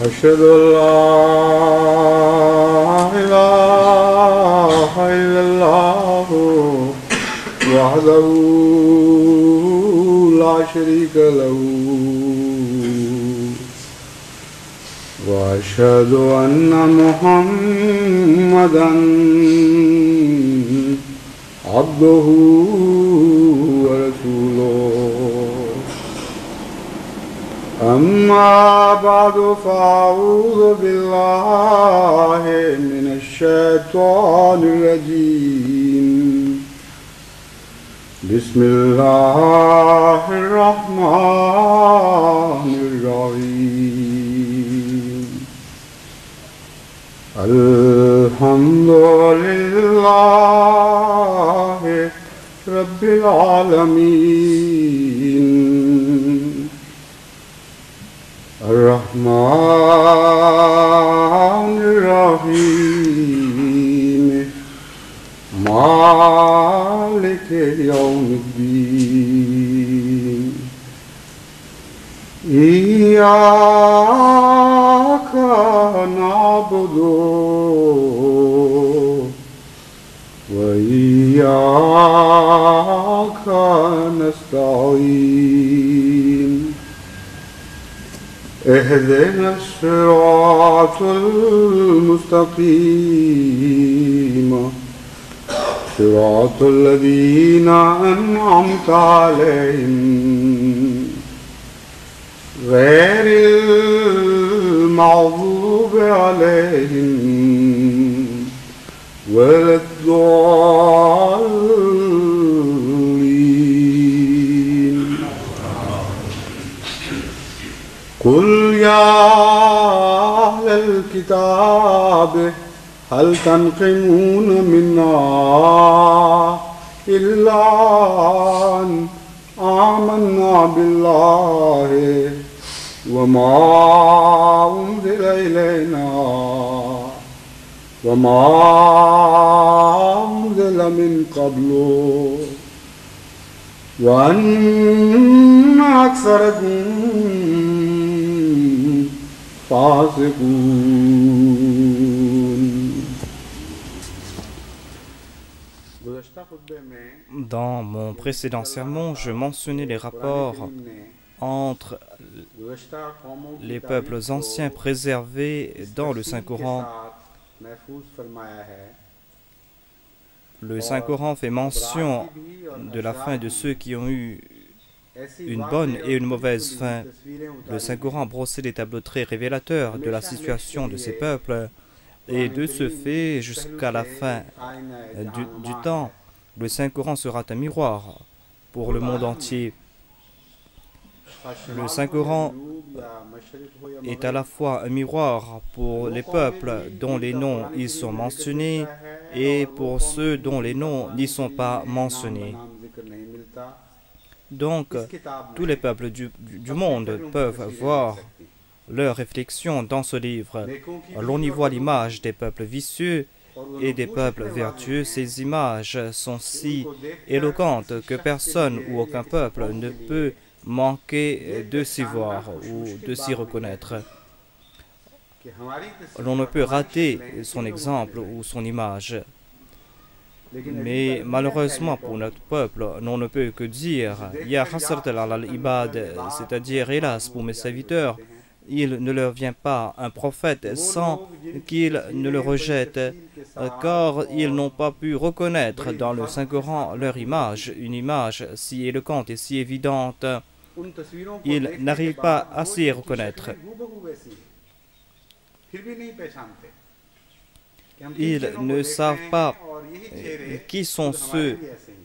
أشهد أن لا إله إلا الله وحده لا شريك له وأشهد أن محمدا عبده ورسوله أما بعد فأعوذ بالله من الشيطان الرجيم بسم الله الرحمن الرحيم الحمد لله رب العالمين الرحمن الرحيم مالك يوم الدين إياك نعبد وإياك نستعين اهدنا الصراط المستقيم صراط الذين أنعمت عليهم غير المغضوب عليهم ولا الضالين قل يا أهل الكتاب هل تنقمون منا إلا أن آمنا بالله وما أنزل إلينا وما أنزل من قبل وأن أكثركم فاسقون. Dans mon précédent sermon, je mentionnais les rapports entre les peuples anciens préservés dans le Saint-Coran. Le Saint-Coran fait mention de la fin de ceux qui ont eu une bonne et une mauvaise fin. Le Saint-Coran brossait des tableaux très révélateurs de la situation de ces peuples. Et de ce fait, jusqu'à la fin du temps, le Saint-Coran sera un miroir pour le monde entier. Le Saint-Coran est à la fois un miroir pour les peuples dont les noms y sont mentionnés et pour ceux dont les noms n'y sont pas mentionnés. Donc, tous les peuples du monde peuvent voir leur réflexion dans ce livre. L'on y voit l'image des peuples vicieux et des peuples vertueux. Ces images sont si éloquentes que personne ou aucun peuple ne peut manquer de s'y voir ou de s'y reconnaître. L'on ne peut rater son exemple ou son image. Mais malheureusement pour notre peuple, l'on ne peut que dire « Ya hasratan ala al-ibad », c'est-à-dire « Hélas pour mes serviteurs, il ne leur vient pas un prophète sans qu'ils ne le rejettent, car ils n'ont pas pu reconnaître dans le Saint-Coran leur image, une image si éloquente et si évidente. Ils n'arrivent pas à s'y reconnaître. Ils ne savent pas qui sont ceux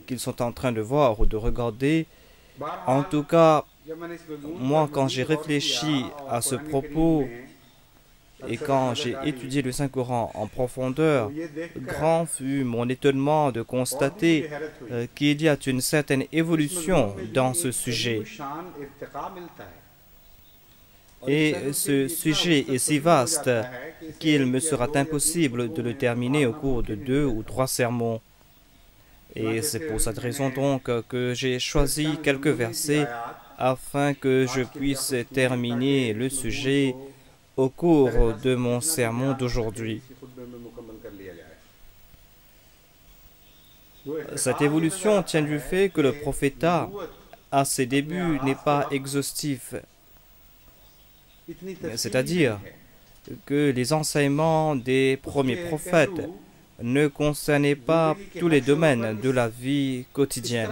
qu'ils sont en train de voir ou de regarder. En tout cas, moi, quand j'ai réfléchi à ce propos et quand j'ai étudié le Saint-Coran en profondeur, grand fut mon étonnement de constater qu'il y a une certaine évolution dans ce sujet. Et ce sujet est si vaste qu'il me sera impossible de le terminer au cours de 2 ou 3 sermons. Et c'est pour cette raison donc que j'ai choisi quelques versets afin que je puisse terminer le sujet au cours de mon sermon d'aujourd'hui. Cette évolution tient du fait que le prophétat, à ses débuts, n'est pas exhaustif, c'est-à-dire que les enseignements des premiers prophètes ne concernaient pas tous les domaines de la vie quotidienne.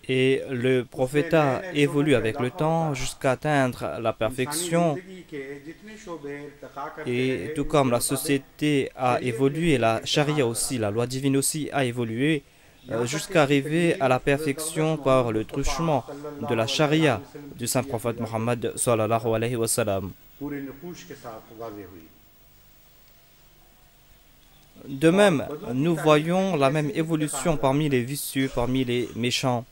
Et le prophétat évolue avec le temps jusqu'à atteindre la perfection. Et tout comme la société a évolué, la charia aussi, la loi divine aussi a évolué, jusqu'à arriver à la perfection par le truchement de la charia du saint prophète Mohammed sallallahu alayhi wa sallam. De même, nous voyons la même évolution parmi les vicieux, parmi les méchants.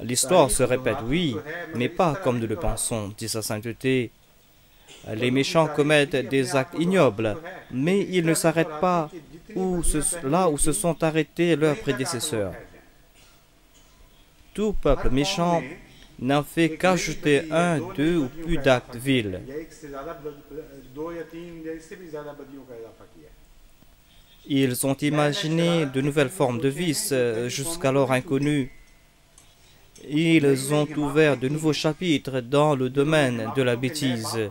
L'histoire se répète, oui, mais pas comme nous le pensons, dit sa sainteté. Les méchants commettent des actes ignobles, mais ils ne s'arrêtent pas là où se sont arrêtés leurs prédécesseurs. Tout peuple méchant n'a fait qu'ajouter un, deux ou plus d'actes vils. Ils ont imaginé de nouvelles formes de vices jusqu'alors inconnues. Ils ont ouvert de nouveaux chapitres dans le domaine de la bêtise.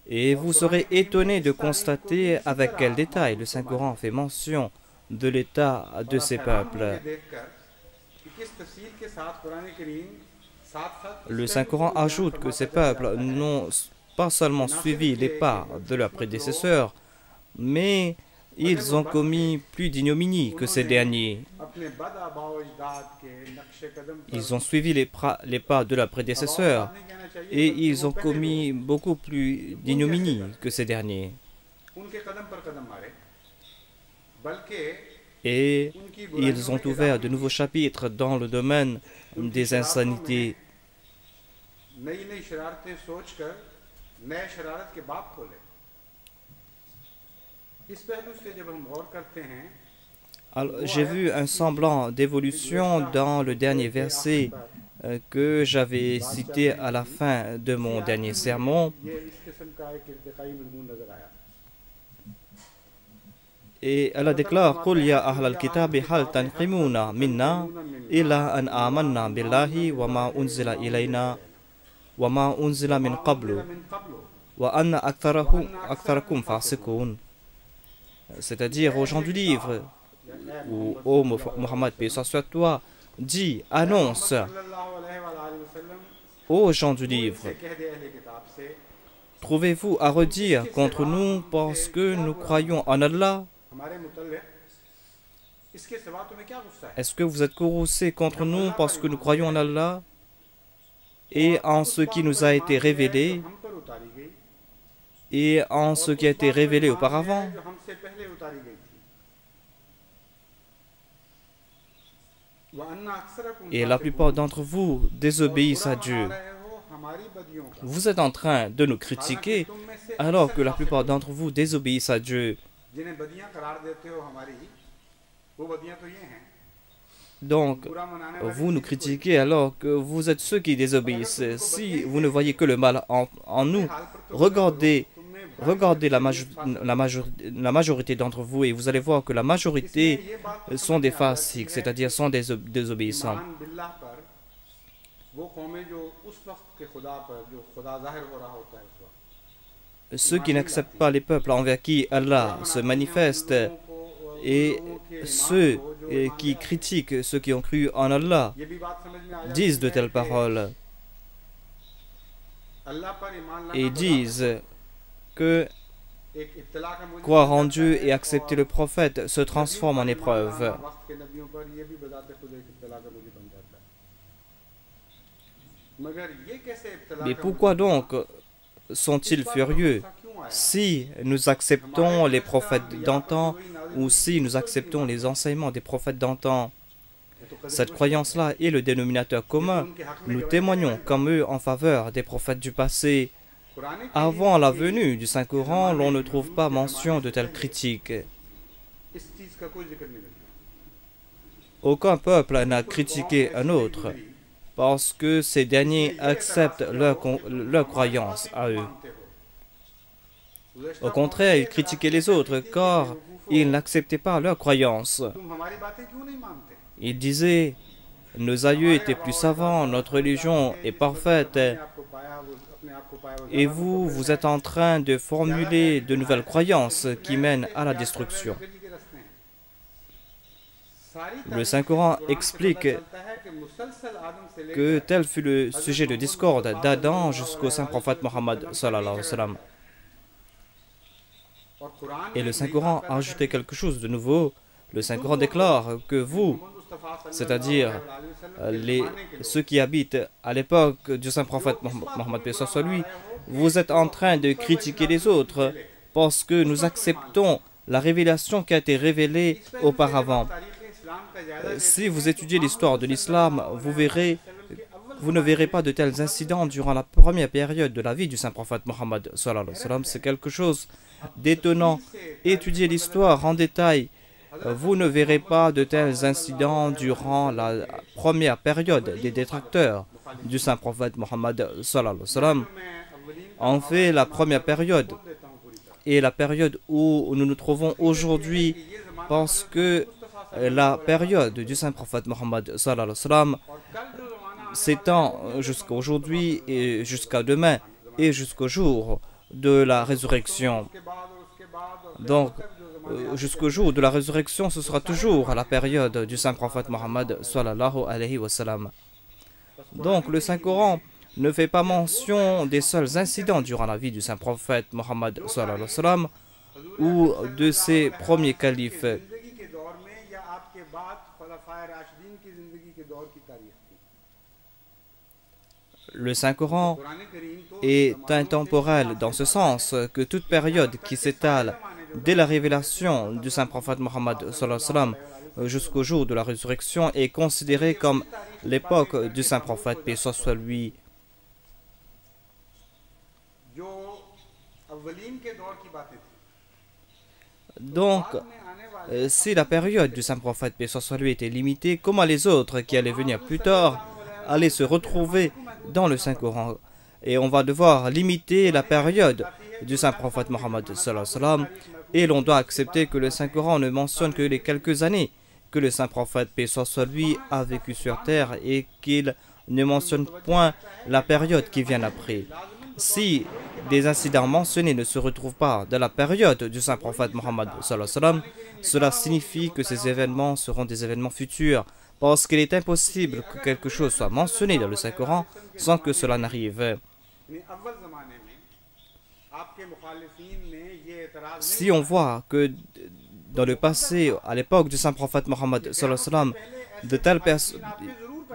Et vous serez étonnés de constater avec quel détail le Saint-Coran fait mention de l'état de ces peuples. Le Saint-Coran ajoute que ces peuples n'ont pas seulement suivi les pas de leurs prédécesseurs, mais ils ont commis plus d'ignominie que ces derniers. Ils ont suivi les pas de leurs prédécesseurs et ils ont commis beaucoup plus d'ignominie que ces derniers. Et ils ont ouvert de nouveaux chapitres dans le domaine des insanités. J'ai vu un semblant d'évolution dans le dernier verset que j'avais cité à la fin de mon dernier sermon. Et Allah déclare: Qul ya ahlal kitabi hal tanqimuna minna illa an amanna billahi wa ma unzila ilayna wa ma unzila min qablu wa anna aktharakum fasiqun. C'est-à-dire aux gens du livre, ou ô Mohammed, paix soit toi, dis, annonce aux gens du livre: trouvez-vous à redire contre nous parce que nous croyons en Allah? Est-ce que vous êtes courroucés contre nous parce que nous croyons en Allah et en ce qui nous a été révélé et en ce qui a été révélé auparavant? Et la plupart d'entre vous désobéissent à Dieu. Vous êtes en train de nous critiquer alors que la plupart d'entre vous désobéissent à Dieu. Donc, vous nous critiquez alors que vous êtes ceux qui désobéissent. Si vous ne voyez que le mal en nous, regardez la majorité d'entre vous et vous allez voir que la majorité sont des fasiques, c'est-à-dire sont des désobéissants. Ceux qui n'acceptent pas les peuples envers qui Allah se manifeste et ceux qui critiquent ceux qui ont cru en Allah disent de telles paroles et disent que croire en Dieu et accepter le prophète se transforme en épreuve. Mais pourquoi donc sont-ils furieux si nous acceptons les prophètes d'antan ou si nous acceptons les enseignements des prophètes d'antan? Cette croyance-là est le dénominateur commun. Nous témoignons comme eux en faveur des prophètes du passé. Avant la venue du Saint-Coran, l'on ne trouve pas mention de telles critiques. Aucun peuple n'a critiqué un autre parce que ces derniers acceptent leur croyance à eux. Au contraire, ils critiquaient les autres car ils n'acceptaient pas leur croyance. Ils disaient, nos aïeux étaient plus savants, notre religion est parfaite, et vous, vous êtes en train de formuler de nouvelles croyances qui mènent à la destruction. Le Saint-Coran explique que tel fut le sujet de discorde d'Adam jusqu'au Saint-Prophète Mohammed sallallahu alayhi wa sallam. Et le Saint-Coran a ajouté quelque chose de nouveau. Le Saint-Coran déclare que vous, c'est-à-dire ceux qui habitent à l'époque du Saint-Prophète Mohammed paix soit lui, vous êtes en train de critiquer les autres parce que nous acceptons la révélation qui a été révélée auparavant. Si vous étudiez l'histoire de l'islam, vous ne verrez pas de tels incidents durant la première période de la vie du Saint-Prophète Mohammed sallallahu alayhi wa sallam. C'est quelque chose d'étonnant. Étudiez l'histoire en détail. Vous ne verrez pas de tels incidents durant la première période des détracteurs du Saint-Prophète Mohammed sallallahu alayhi wa sallam. En fait, la première période est la période où nous nous trouvons aujourd'hui parce que la période du Saint-Prophète Mohammed sallallahu alayhi wa sallam s'étend jusqu'à aujourd'hui et jusqu'à demain et jusqu'au jour de la résurrection. Donc, jusqu'au jour de la résurrection, ce sera toujours la période du Saint-Prophète Mohammed sallallahu alayhi wa sallam. Donc, le Saint-Coran ne fait pas mention des seuls incidents durant la vie du Saint-Prophète Mohammed sallallahu alayhi wa sallam ou de ses premiers califes. Le Saint-Coran est intemporel dans ce sens que toute période qui s'étale dès la révélation du Saint-Prophète Mohammed sallallahu alayhi wa sallam jusqu'au jour de la résurrection est considérée comme l'époque du Saint-Prophète, paix soit lui. Donc, si la période du Saint-Prophète, paix soit lui, était limitée, comment les autres qui allaient venir plus tard allaient se retrouver dans le Saint-Coran? Et on va devoir limiter la période du Saint-Prophète Mohammed sallallahu alayhi wa sallam, et l'on doit accepter que le Saint-Coran ne mentionne que les quelques années que le Saint-Prophète, paix soit lui, a vécu sur terre et qu'il ne mentionne point la période qui vient après. Si des incidents mentionnés ne se retrouvent pas dans la période du Saint-Prophète Mohammed sallallahu alayhi wa sallam, cela signifie que ces événements seront des événements futurs, parce qu'il est impossible que quelque chose soit mentionné dans le Saint-Coran sans que cela n'arrive. Si on voit que dans le passé, à l'époque du Saint-Prophète Mohammed sallallahu alayhi wa sallam,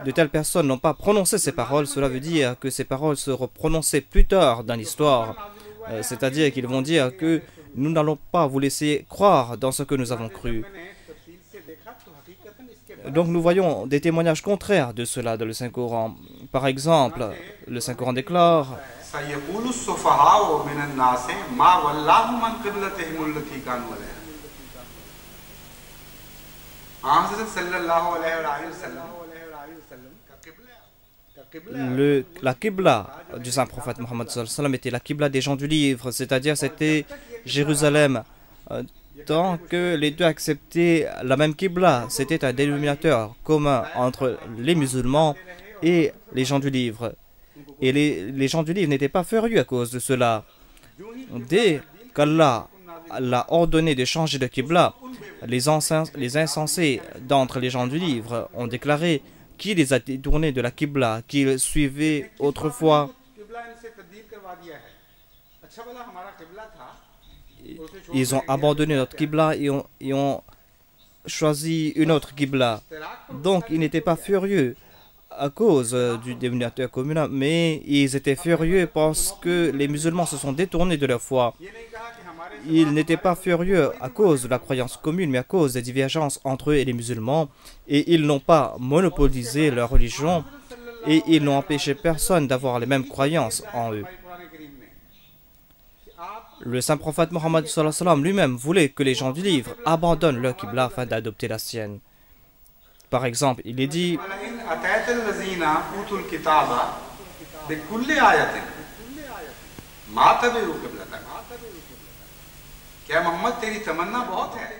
de telles personnes n'ont pas prononcé ces paroles, cela veut dire que ces paroles seront prononcées plus tard dans l'histoire. C'est-à-dire qu'ils vont dire que nous n'allons pas vous laisser croire dans ce que nous avons cru. Donc nous voyons des témoignages contraires de cela dans le Saint-Coran. Par exemple, le Saint-Coran déclare la Qibla du Saint-Prophète Mohammed sallallahu alayhi wa sallam était la Qibla des gens du livre, c'est-à-dire c'était Jérusalem. Tant que les deux acceptaient la même Qibla, c'était un dénominateur commun entre les musulmans et les gens du livre. Et les gens du livre n'étaient pas furieux à cause de cela. Dès qu'Allah l'a ordonné de changer de Qibla, les insensés d'entre les gens du livre ont déclaré qui les a détournés de la Qibla qu'ils suivaient autrefois. Ils ont abandonné notre Qibla et ont choisi une autre Qibla. Donc ils n'étaient pas furieux à cause du dénominateur commun, mais ils étaient furieux parce que les musulmans se sont détournés de leur foi. Ils n'étaient pas furieux à cause de la croyance commune, mais à cause des divergences entre eux et les musulmans. Et ils n'ont pas monopolisé leur religion et ils n'ont empêché personne d'avoir les mêmes croyances en eux. Le Saint-Prophète Mohammed sallallahu alayhi wa sallam lui-même voulait que les gens du livre abandonnent leur Qibla afin d'adopter la sienne. Par exemple, il est dit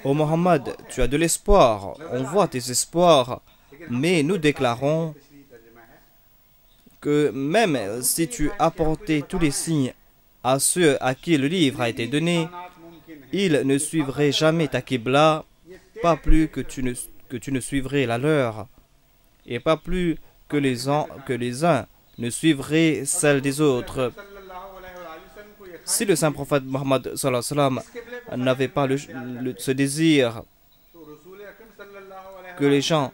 ô Mohammed, tu as de l'espoir, on voit tes espoirs, mais nous déclarons que même si tu apportais tous les signes à ceux à qui le livre a été donné, ils ne suivraient jamais ta Qibla, pas plus que tu ne suivrais la leur, et pas plus que les uns ne suivraient celle des autres. Si le saint prophète Mohammed sallallahu alayhi wa sallam n'avait pas ce désir que les gens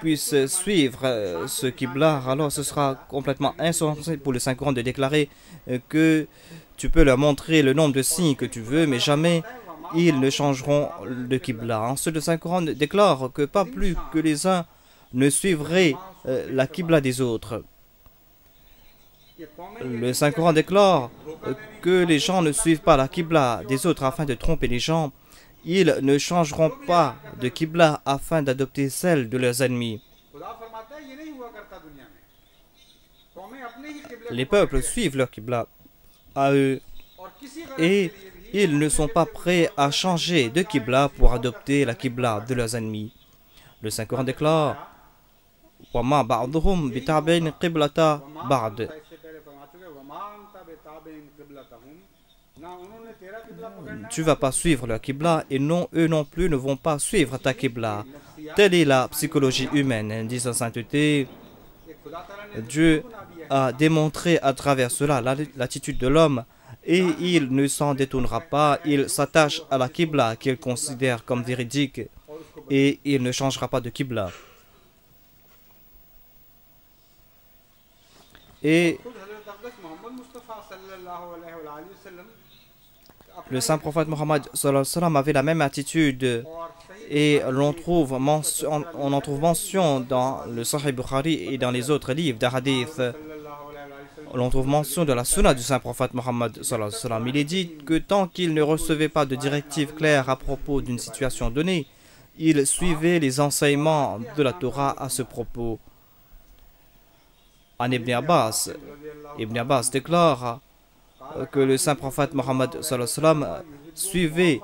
puissent suivre ce Qibla, alors ce sera complètement insensé pour le Saint-Coran de déclarer que tu peux leur montrer le nombre de signes que tu veux, mais jamais ils ne changeront de Qibla. Ensuite, le Saint-Coran déclare que pas plus que les uns ne suivraient la Qibla des autres. Le Saint-Coran déclare que les gens ne suivent pas la Qibla des autres afin de tromper les gens. Ils ne changeront pas de Qibla afin d'adopter celle de leurs ennemis. Les peuples suivent leur Qibla à eux et ils ne sont pas prêts à changer de Qibla pour adopter la Qibla de leurs ennemis. Le Saint-Coran déclare وَمَا بَعْضُهُمْ بِتَابِعٍ قِبْلَةَ بَعْضٍ. Tu ne vas pas suivre leur Qibla et non, eux non plus ne vont pas suivre ta Qibla. Telle est la psychologie humaine. Dit sa sainteté, Dieu a démontré à travers cela l'attitude de l'homme et il ne s'en détournera pas. Il s'attache à la Qibla qu'il considère comme véridique et il ne changera pas de Qibla. Et le saint prophète Mohammed sallallahu alayhi wa sallam avait la même attitude et on en trouve mention dans le Sahih Bukhari et dans les autres livres d'Ahadith. On trouve mention de la sunna du saint prophète Mohammed sallallahu alayhi wa sallam. Il est dit que tant qu'il ne recevait pas de directives claires à propos d'une situation donnée, il suivait les enseignements de la Torah à ce propos. En Ibn Abbas déclare que le saint prophète Mohammed sallallahu alayhi wa sallam suivait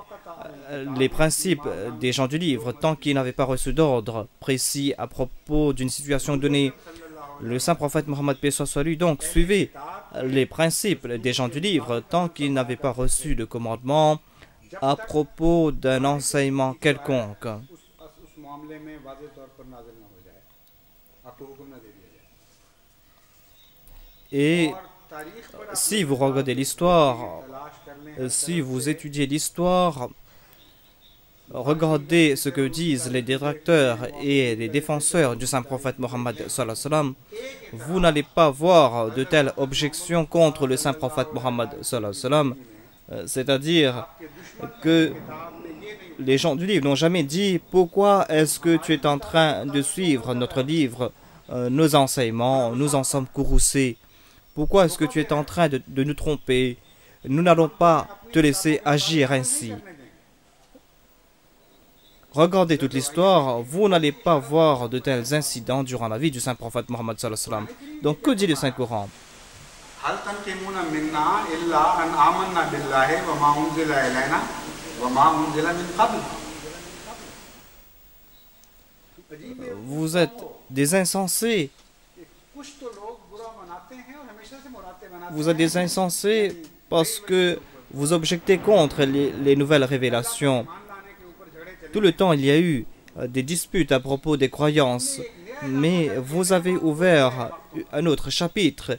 les principes des gens du livre tant qu'il n'avait pas reçu d'ordre précis à propos d'une situation donnée. Le saint prophète Mohammed paix soit sur lui donc suivait les principes des gens du livre tant qu'il n'avait pas reçu de commandement à propos d'un enseignement quelconque. Et si vous regardez l'histoire, si vous étudiez l'histoire, regardez ce que disent les détracteurs et les défenseur du saint prophète Mohammed sallallahu alayhi wa sallam, vous n'allez pas voir de telles objections contre le saint prophète Mohammed sallallahu alayhi wa sallam. C'est-à-dire que les gens du livre n'ont jamais dit pourquoi est-ce que tu es en train de suivre notre livre, nos enseignements, nous en sommes courroucés. Pourquoi est-ce que tu es en train de nous tromper? Nous n'allons pas te laisser agir ainsi. Regardez toute l'histoire, vous n'allez pas voir de tels incidents durant la vie du saint prophète Mohammed sallallahu alayhi wa sallam. Donc que dit le Saint-Coran? Vous êtes des insensés. Vous êtes des insensés parce que vous objectez contre les nouvelles révélations. Tout le temps, il y a eu des disputes à propos des croyances, mais vous avez ouvert un autre chapitre.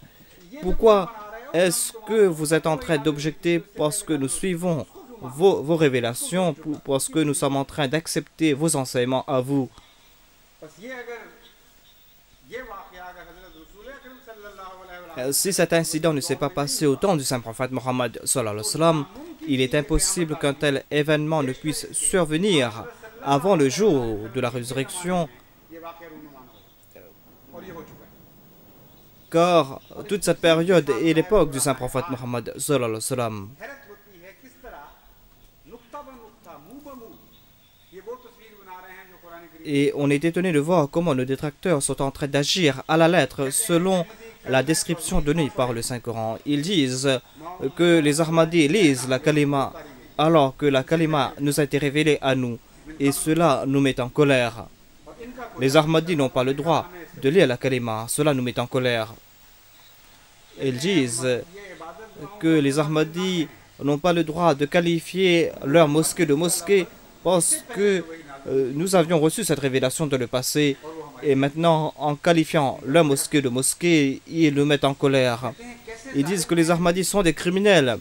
Pourquoi est-ce que vous êtes en train d'objecter parce que nous suivons vos révélations, parce que nous sommes en train d'accepter vos enseignements à vous? Si cet incident ne s'est pas passé au temps du saint prophète Mohammed sallallahu alayhi wa sallam, il est impossible qu'un tel événement ne puisse survenir avant le jour de la résurrection, car toute cette période est l'époque du saint prophète Mohammed sallallahu alayhi wa sallam. Et on est étonné de voir comment nos détracteurs sont en train d'agir à la lettre selon la description donnée par le Saint-Coran. Ils disent que les Ahmadis lisent la kalima alors que la kalima nous a été révélée à nous. Et cela nous met en colère. Les Ahmadis n'ont pas le droit de lire la kalima. Cela nous met en colère. Ils disent que les Ahmadis n'ont pas le droit de qualifier leur mosquée de mosquée parce que nous avions reçu cette révélation dans le passé et maintenant en qualifiant leur mosquée de mosquée, ils nous mettent en colère. Ils disent que les Ahmadis sont des criminels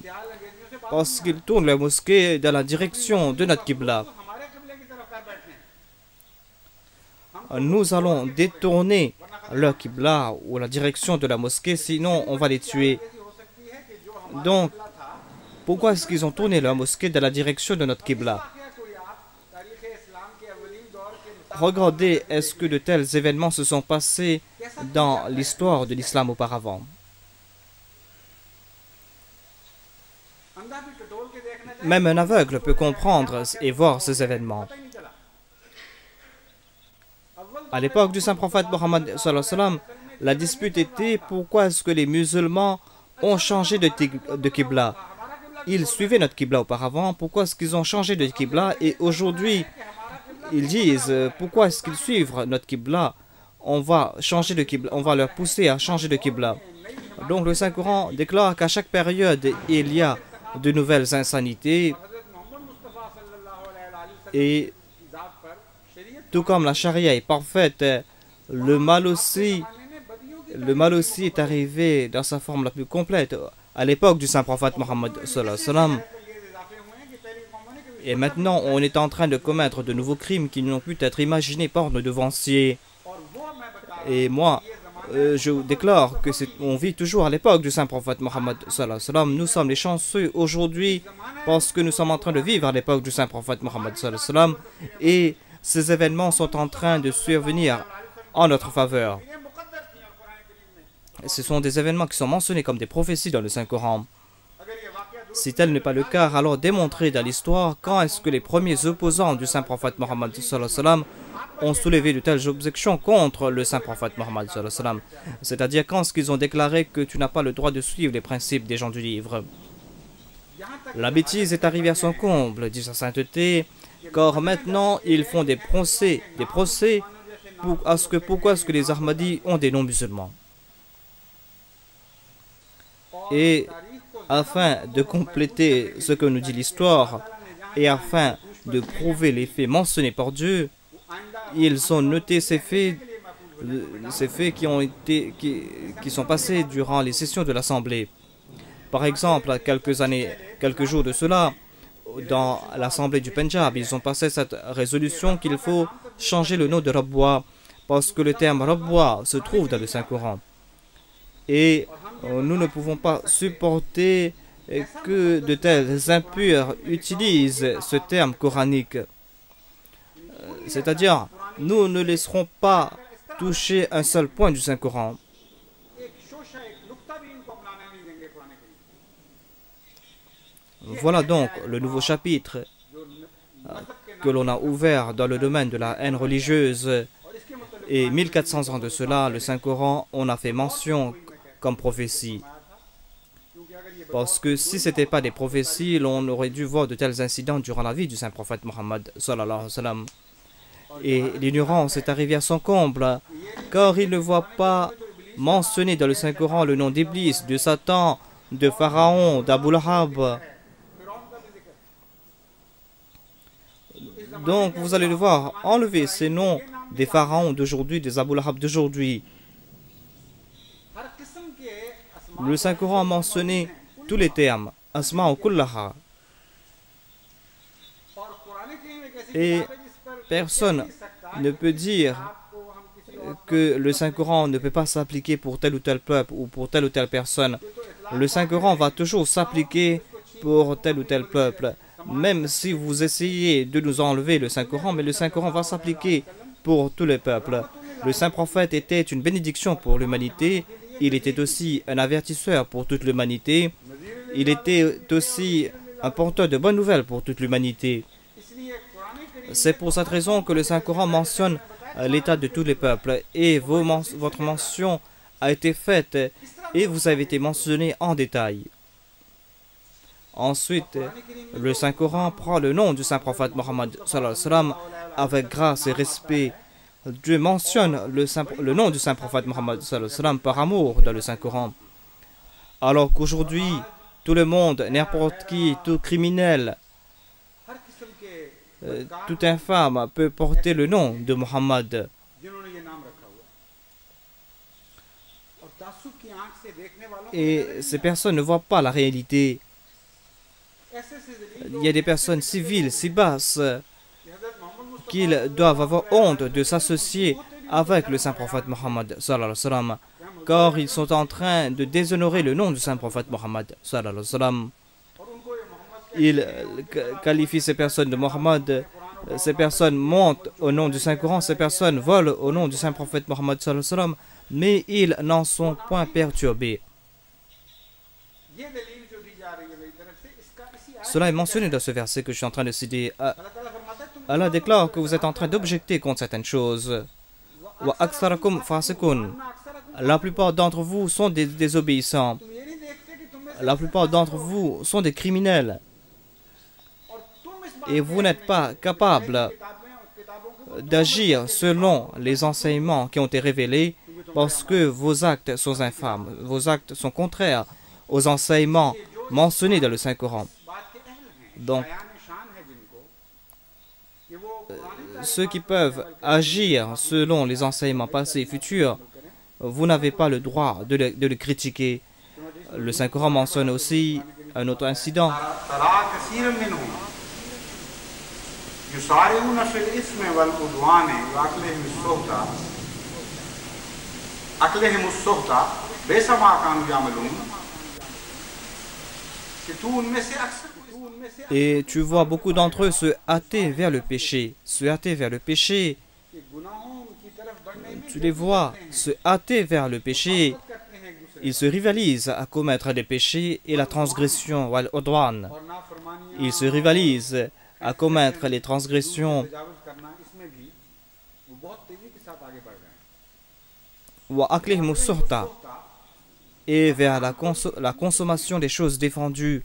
parce qu'ils tournent leur mosquée dans la direction de notre Qibla. Nous allons détourner leur Qibla ou la direction de la mosquée, sinon on va les tuer. Donc, pourquoi est-ce qu'ils ont tourné leur mosquée dans la direction de notre Qibla? Regardez, est-ce que de tels événements se sont passés dans l'histoire de l'islam auparavant? Même un aveugle peut comprendre et voir ces événements. À l'époque du Saint-Prophète Mohammed, la dispute était pourquoi est-ce que les musulmans ont changé de Qibla. Ils suivaient notre Qibla auparavant, pourquoi est-ce qu'ils ont changé de Qibla et aujourd'hui ils disent pourquoi est-ce qu'ils suivent notre Qibla, on va changer de Qibla, on va leur pousser à changer de Qibla. Donc le Saint-Coran déclare qu'à chaque période il y a de nouvelles insanités et tout comme la charia est parfaite, le mal aussi est arrivé dans sa forme la plus complète à l'époque du Saint-Prophète Mohammed sallallahu alayhi wa sallam. Et maintenant, on est en train de commettre de nouveaux crimes qui n'ont pu être imaginés par nos devanciers. Et moi, je déclare que on vit toujours à l'époque du Saint-Prophète Mohammed sallallahu alayhi wa sallam. Nous sommes les chanceux aujourd'hui parce que nous sommes en train de vivre à l'époque du Saint-Prophète Mohammed sallallahu alayhi wa sallam. Et ces événements sont en train de survenir en notre faveur. Ce sont des événements qui sont mentionnés comme des prophéties dans le Saint-Coran. Si tel n'est pas le cas, alors démontrez dans l'histoire quand est-ce que les premiers opposants du Saint-Prophète Mohammed sallallahu alayhi wa sallam ont soulevé de telles objections contre le Saint-Prophète Mohammed sallallahu alayhi wa sallam. C'est-à-dire quand est-ce qu'ils ont déclaré que tu n'as pas le droit de suivre les principes des gens du livre. La bêtise est arrivée à son comble, dit sa sainteté, car maintenant ils font des procès pourquoi est-ce que les Ahmadis ont des noms musulmans. Et afin de compléter ce que nous dit l'histoire et afin de prouver les faits mentionnés par Dieu, ils ont noté ces faits qui sont passés durant les sessions de l'Assemblée. Par exemple, quelques jours de cela, dans l'Assemblée du Pendjab, ils ont passé cette résolution qu'il faut changer le nom de Rabwa parce que le terme Rabwa se trouve dans le Saint-Coran. Et nous ne pouvons pas supporter que de tels impurs utilisent ce terme coranique. C'est-à-dire, nous ne laisserons pas toucher un seul point du Saint-Coran. Voilà donc le nouveau chapitre que l'on a ouvert dans le domaine de la haine religieuse. Et 1400 ans de cela, le Saint-Coran, on a fait mention comme prophétie. Parce que si ce n'était pas des prophéties, l'on aurait dû voir de tels incidents durant la vie du Saint-Prophète Mohammed sallallahu alayhi wa sallam. Et l'ignorance est arrivée à son comble, car il ne voit pas mentionner dans le Saint-Coran le nom d'Iblis, de Satan, de Pharaon, d'Abu Lahab. Donc vous allez le voir, enlever ces noms des pharaons d'aujourd'hui, des Abu Lahab d'aujourd'hui. Le Saint-Coran a mentionné tous les termes, Asma ou Kullaha. Et personne ne peut dire que le Saint-Coran ne peut pas s'appliquer pour tel ou tel peuple ou pour telle ou telle personne. Le Saint-Coran va toujours s'appliquer pour tel ou tel peuple. Même si vous essayez de nous enlever le Saint-Coran, mais le Saint-Coran va s'appliquer pour tous les peuples. Le Saint-Prophète était une bénédiction pour l'humanité. Il était aussi un avertisseur pour toute l'humanité. Il était aussi un porteur de bonnes nouvelles pour toute l'humanité. C'est pour cette raison que le Saint-Coran mentionne l'état de tous les peuples. Et votre mention a été faite et vous avez été mentionné en détail. Ensuite, le Saint-Coran prend le nom du Saint-Prophète Mohammed sallallahu alayhi wa sallam avec grâce et respect. Dieu mentionne le nom du Saint-Prophète Mohammed sallallahu alayhi wa sallam par amour dans le Saint-Coran. Alors qu'aujourd'hui, tout le monde, n'importe qui, tout criminel, tout infâme peut porter le nom de Mohammed. Et ces personnes ne voient pas la réalité. Il y a des personnes civiles si basses qu'ils doivent avoir honte de s'associer avec le Saint-Prophète Mohammed sallallahu alayhi wa sallam, car ils sont en train de déshonorer le nom du Saint-Prophète Mohammed sallallahu alayhi wa sallam. Ils qualifient ces personnes de Mohammed, ces personnes montent au nom du Saint-Coran, ces personnes volent au nom du Saint-Prophète Mohammed sallallahu alayhi wa sallam, mais ils n'en sont point perturbés. Cela est mentionné dans ce verset que je suis en train de citer. Allah déclare que vous êtes en train d'objecter contre certaines choses. La plupart d'entre vous sont des désobéissants. La plupart d'entre vous sont des criminels. Et vous n'êtes pas capable d'agir selon les enseignements qui ont été révélés parce que vos actes sont infâmes. Vos actes sont contraires aux enseignements mentionnés dans le Saint-Coran. Donc, ceux qui peuvent agir selon les enseignements passés et futurs, vous n'avez pas le droit de le critiquer. Le Saint-Coran mentionne aussi un autre incident. Et tu vois beaucoup d'entre eux se hâter vers le péché. Se hâter vers le péché. Tu les vois se hâter vers le péché. Ils se rivalisent à commettre des péchés et la transgression. Ils se rivalisent à commettre les transgressions. Et vers la consommation des choses défendues.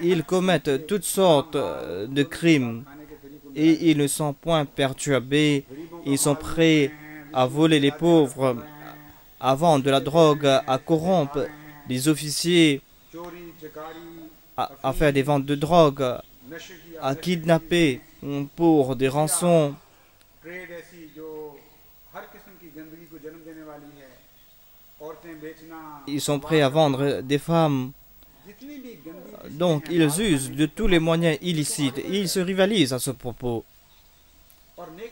Ils commettent toutes sortes de crimes et ils ne sont point perturbés. Ils sont prêts à voler les pauvres, à vendre de la drogue, à corrompre les officiers, à faire des ventes de drogue, à kidnapper pour des rançons. Ils sont prêts à vendre des femmes. Donc, ils usent de tous les moyens illicites et ils se rivalisent à ce propos.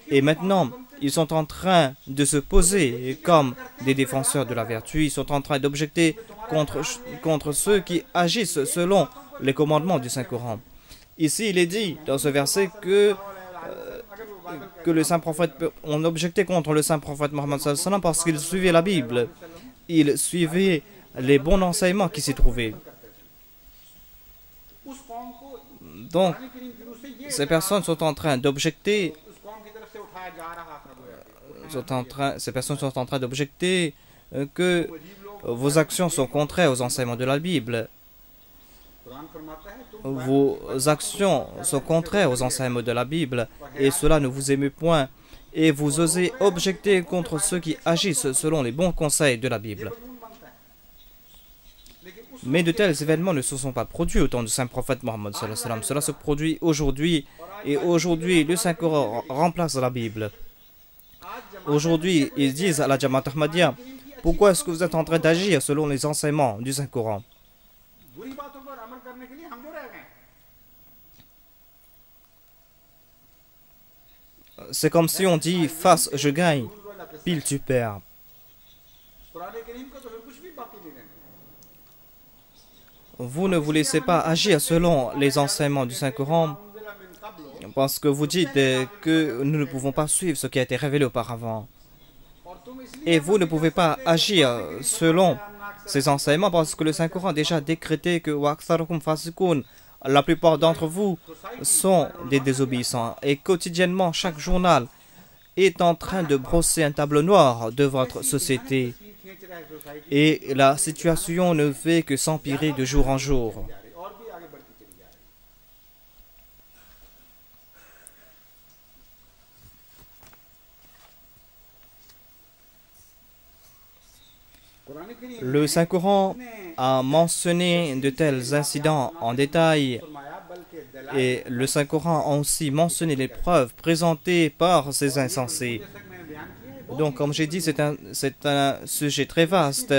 Et maintenant, ils sont en train de se poser comme des défenseurs de la vertu. Ils sont en train d'objecter contre ceux qui agissent selon les commandements du Saint-Coran. Ici, il est dit dans ce verset que le Saint-Prophète, on objectait contre le Saint-Prophète Mohammed sallallahu alayhi wa sallam parce qu'il suivait la Bible. Il suivait les bons enseignements qui s'y trouvaient. Donc, ces personnes sont en train d'objecter. Ces personnes sont en train d'objecter que vos actions sont contraires aux enseignements de la Bible. Vos actions sont contraires aux enseignements de la Bible et cela ne vous émeut point. Et vous osez objecter contre ceux qui agissent selon les bons conseils de la Bible. Mais de tels événements ne se sont pas produits au temps du Saint-Prophète Mohammed sallallahu alayhi wa sallam. Cela se produit aujourd'hui. Et aujourd'hui, le Saint-Coran remplace la Bible. Aujourd'hui, ils disent à la Jamaat Ahmadiyya, pourquoi est-ce que vous êtes en train d'agir selon les enseignements du Saint-Coran? C'est comme si on dit, face je gagne, pile tu perds. Vous ne vous laissez pas agir selon les enseignements du Saint-Coran parce que vous dites que nous ne pouvons pas suivre ce qui a été révélé auparavant. Et vous ne pouvez pas agir selon ces enseignements parce que le Saint-Coran a déjà décrété que la plupart d'entre vous sont des désobéissants et quotidiennement, chaque journal est en train de brosser un tableau noir de votre société. Et la situation ne fait que s'empirer de jour en jour. Le Saint-Coran a mentionné de tels incidents en détail et le Saint-Coran a aussi mentionné les preuves présentées par ces insensés. Donc, comme j'ai dit, c'est un sujet très vaste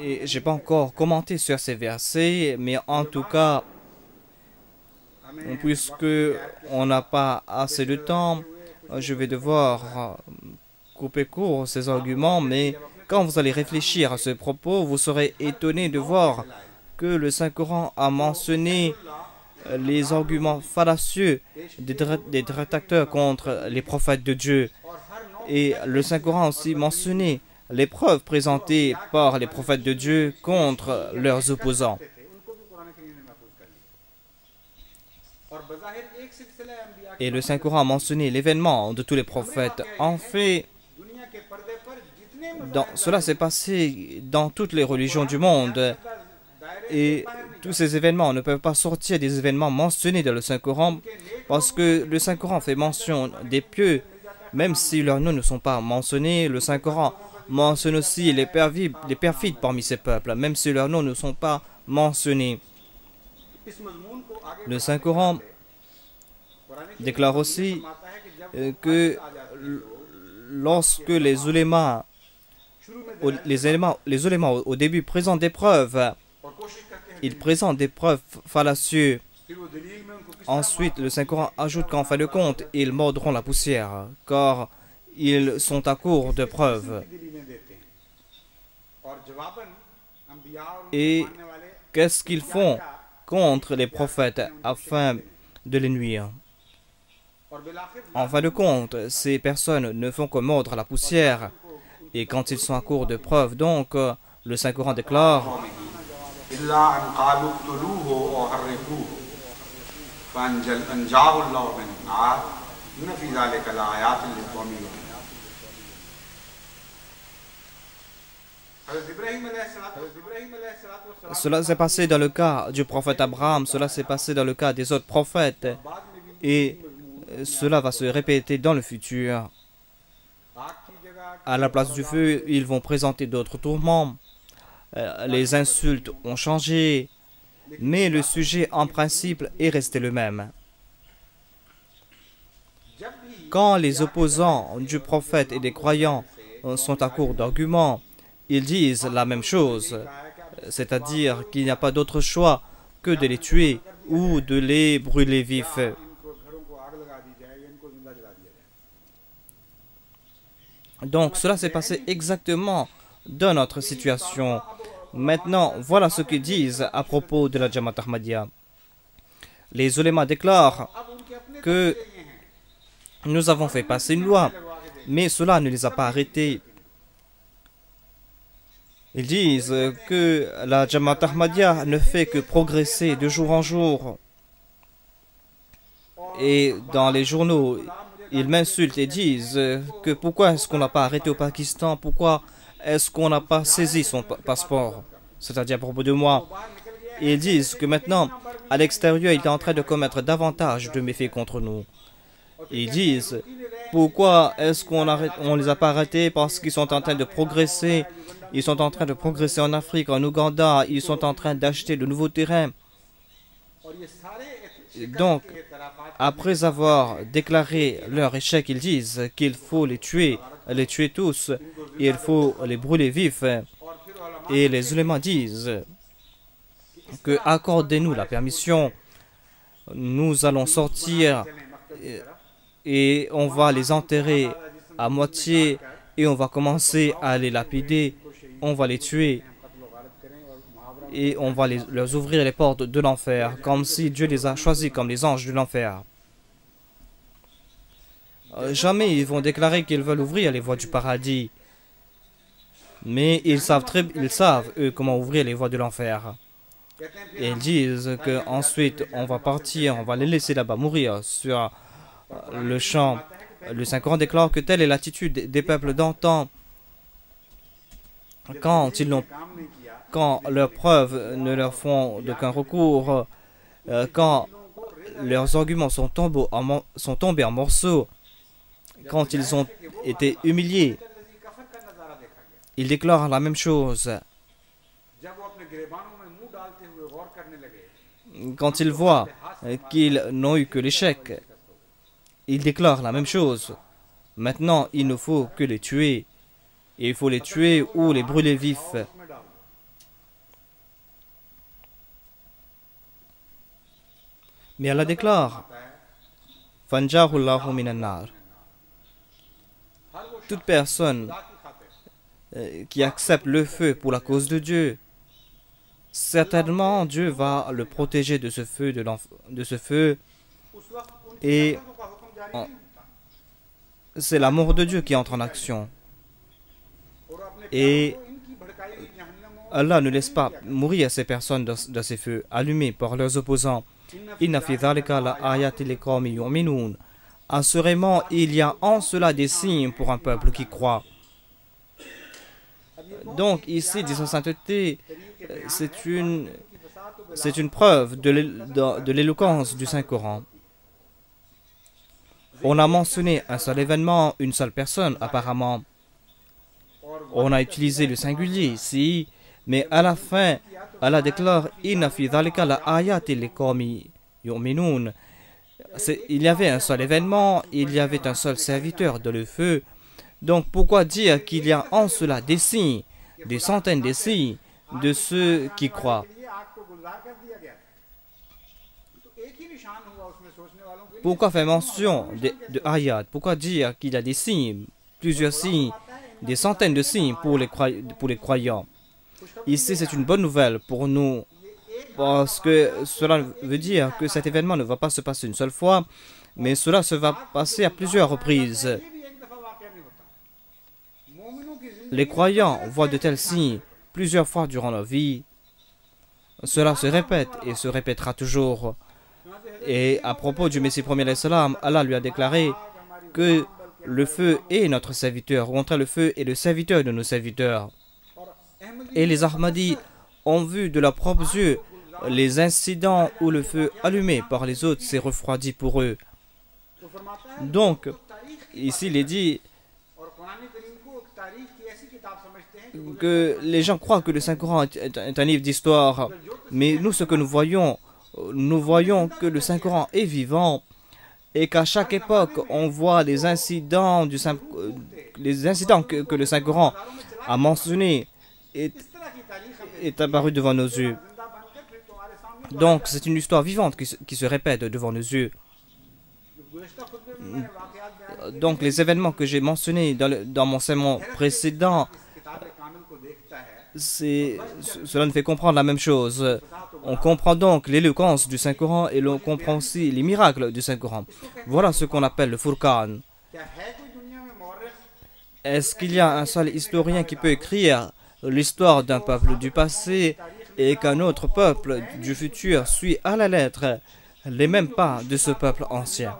et je n'ai pas encore commenté sur ces versets, mais en tout cas, puisque on n'a pas assez de temps, je vais devoir couper court ces arguments, mais quand vous allez réfléchir à ce propos, vous serez étonné de voir que le Saint-Coran a mentionné les arguments fallacieux des détracteurs contre les prophètes de Dieu. Et le Saint-Coran a aussi mentionné les preuves présentées par les prophètes de Dieu contre leurs opposants. Et le Saint-Coran a mentionné l'événement de tous les prophètes. En fait, cela s'est passé dans toutes les religions du monde. Et tous ces événements ne peuvent pas sortir des événements mentionnés dans le Saint-Coran parce que le Saint-Coran fait mention des pieux, même si leurs noms ne sont pas mentionnés. Le Saint-Coran mentionne aussi les perfides parmi ces peuples, même si leurs noms ne sont pas mentionnés. Le Saint-Coran déclare aussi que lorsque les ulémas au début présentent des preuves, ils présentent des preuves fallacieuses. Ensuite, le Saint-Coran ajoute qu'en fin de compte, ils mordront la poussière, car ils sont à court de preuves. Et qu'est-ce qu'ils font contre les prophètes afin de les nuire? En fin de compte, ces personnes ne font que mordre la poussière. Et quand ils sont à court de preuves, donc, le Saint-Coran déclare cela s'est passé dans le cas du prophète Abraham, cela s'est passé dans le cas des autres prophètes, et cela va se répéter dans le futur. À la place du feu, ils vont présenter d'autres tourments. Les insultes ont changé, mais le sujet en principe est resté le même. Quand les opposants du prophète et des croyants sont à court d'arguments, ils disent la même chose, c'est-à-dire qu'il n'y a pas d'autre choix que de les tuer ou de les brûler vifs. Donc cela s'est passé exactement dans notre situation. Maintenant, voilà ce qu'ils disent à propos de la Jamaat Ahmadiyya. Les ulémas déclarent que nous avons fait passer une loi, mais cela ne les a pas arrêtés. Ils disent que la Jamaat Ahmadiyya ne fait que progresser de jour en jour. Et dans les journaux, ils m'insultent et disent que pourquoi est-ce qu'on n'a pas arrêté au Pakistan, pourquoi est-ce qu'on n'a pas saisi son passeport, c'est-à-dire à propos de moi. Ils disent que maintenant, à l'extérieur, il est en train de commettre davantage de méfaits contre nous. Ils disent pourquoi est-ce qu'on ne les a pas arrêtés, parce qu'ils sont en train de progresser. Ils sont en train de progresser en Afrique, en Ouganda. Ils sont en train d'acheter de nouveaux terrains. Donc, après avoir déclaré leur échec, ils disent qu'il faut les tuer tous, et il faut les brûler vifs. Et les ulémas disent que accordez-nous la permission, nous allons sortir et on va les enterrer à moitié et on va commencer à les lapider, on va les tuer et on va leur ouvrir les portes de l'enfer, comme si Dieu les a choisis comme les anges de l'enfer. Jamais ils vont déclarer qu'ils veulent ouvrir les voies du paradis. Mais ils savent, eux, comment ouvrir les voies de l'enfer. Et ils disent qu'ensuite, on va partir, on va les laisser là-bas mourir sur le champ. Le Saint-Coran déclare que telle est l'attitude des peuples d'antan quand leurs preuves ne leur font d'aucun recours, quand leurs arguments sont tombés en morceaux, quand ils ont été humiliés. Ils déclarent la même chose. Quand ils voient qu'ils n'ont eu que l'échec, ils déclarent la même chose. Maintenant, il ne faut que les tuer. Et il faut les tuer ou les brûler vifs. Mais Allah déclare Fanjahullahu minan nar. Toute personne qui accepte le feu pour la cause de Dieu, certainement Dieu va le protéger de ce feu, et c'est l'amour de Dieu qui entre en action. Et Allah ne laisse pas mourir ces personnes dans ces feux allumés par leurs opposants. Assurément, il y a en cela des signes pour un peuple qui croit. Donc ici, dit sa sainteté, c'est une preuve de l'éloquence du Saint-Coran. On a mentionné un seul événement, une seule personne apparemment. On a utilisé le singulier ici, mais à la fin, Allah déclare Inna fi dhalika la ayati liqawmi yu'minun. Il y avait un seul événement, il y avait un seul serviteur dans le feu. Donc pourquoi dire qu'il y a en cela des signes, des centaines de signes de ceux qui croient? Pourquoi faire mention de ayat? Pourquoi dire qu'il y a des signes, plusieurs signes, des centaines de signes pour les croyants? Ici, c'est une bonne nouvelle pour nous, parce que cela veut dire que cet événement ne va pas se passer une seule fois, mais cela se va passer à plusieurs reprises. Les croyants voient de tels signes plusieurs fois durant leur vie. Cela se répète et se répétera toujours. Et à propos du Messie premier, Allah lui a déclaré que le feu est notre serviteur. Au contraire, le feu est le serviteur de nos serviteurs. Et les Ahmadis ont vu de leurs propres yeux les incidents où le feu allumé par les autres s'est refroidi pour eux. Donc, ici il est dit que les gens croient que le Saint-Coran est un livre d'histoire, mais nous, ce que nous voyons que le Saint-Coran est vivant et qu'à chaque époque, on voit les incidents que le Saint-Coran a mentionnés est apparu devant nos yeux. Donc, c'est une histoire vivante qui se répète devant nos yeux. Donc, les événements que j'ai mentionnés dans mon sermon précédent, cela nous fait comprendre la même chose. On comprend donc l'éloquence du Saint-Coran et l'on comprend aussi les miracles du Saint-Coran. Voilà ce qu'on appelle le Furqan. Est-ce qu'il y a un seul historien qui peut écrire l'histoire d'un peuple du passé et qu'un autre peuple du futur suit à la lettre les mêmes pas de ce peuple ancien?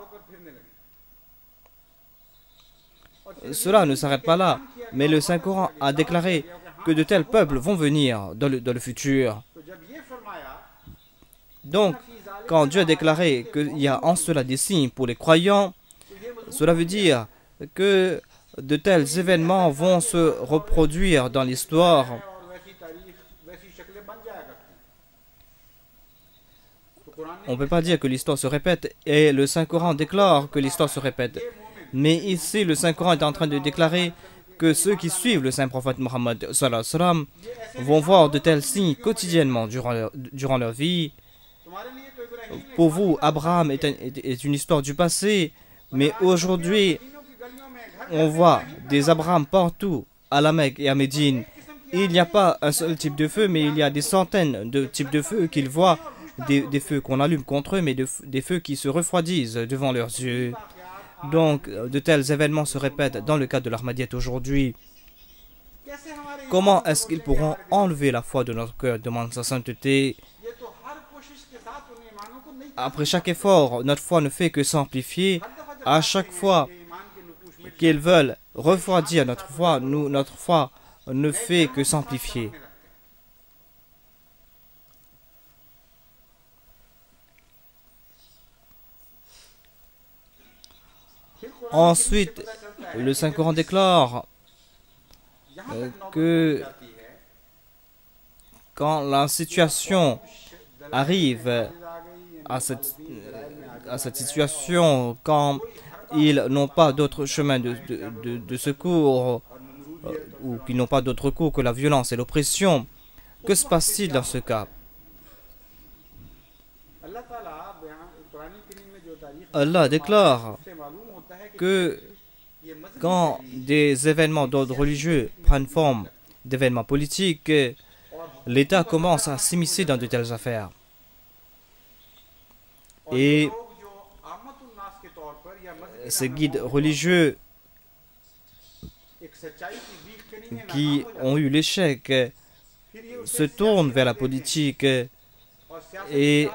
Cela ne s'arrête pas là, mais le Saint-Coran a déclaré que de tels peuples vont venir dans le futur. Donc, quand Dieu a déclaré qu'il y a en cela des signes pour les croyants, cela veut dire que de tels événements vont se reproduire dans l'histoire. On ne peut pas dire que l'histoire se répète et le Saint-Coran déclare que l'histoire se répète. Mais ici, le Saint-Coran est en train de déclarer que ceux qui suivent le Saint-Prophète Mohammed vont voir de tels signes quotidiennement durant leur vie. Pour vous, Abraham est une histoire du passé, mais aujourd'hui, on voit des Abraham partout, à la Mecque et à Médine. Il n'y a pas un seul type de feu, mais il y a des centaines de types de feux qu'ils voient, des feux qu'on allume contre eux, mais des feux qui se refroidissent devant leurs yeux. Donc, de tels événements se répètent dans le cadre de l'Ahmadiyyat aujourd'hui. comment est-ce qu'ils pourront enlever la foi de notre cœur, demande sa sainteté. Après chaque effort, notre foi ne fait que s'amplifier. À chaque fois qu'ils veulent refroidir notre foi, notre foi ne fait que s'amplifier. Ensuite, le Saint-Coran déclare que quand la situation arrive à cette situation, quand ils n'ont pas d'autre chemin de secours ou qu'ils n'ont pas d'autre recours que la violence et l'oppression, que se passe-t-il dans ce cas? Allah déclare que quand des événements d'ordre religieux prennent forme d'événements politiques, l'État commence à s'immiscer dans de telles affaires. Et ces guides religieux qui ont eu l'échec se tournent vers la politique et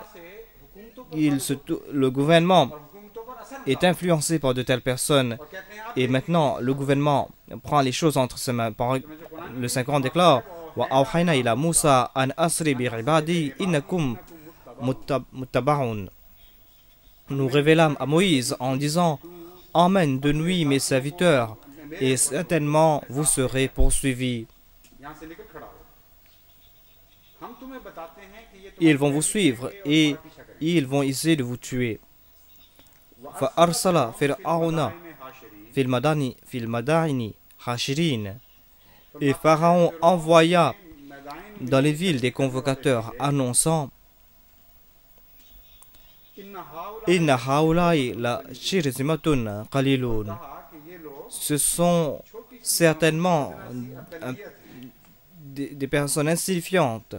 le gouvernement est influencé par de telles personnes. Et maintenant, le gouvernement prend les choses entre ses mains. Le Saint-Coran déclare wa awhayna ila Musa an asri bi ibadi innakum muttabaun. Nous révélâmes à Moïse en disant: emmène de nuit mes serviteurs, et certainement vous serez poursuivis. Ils vont vous suivre et ils vont essayer de vous tuer. فأرسل فرعون في المدائن حاشرين. Et Pharaon envoya dans les villes des convocateurs annonçant: Inna haoulaï la shirzimatun qalilun. Ce sont certainement des personnes insignifiantes.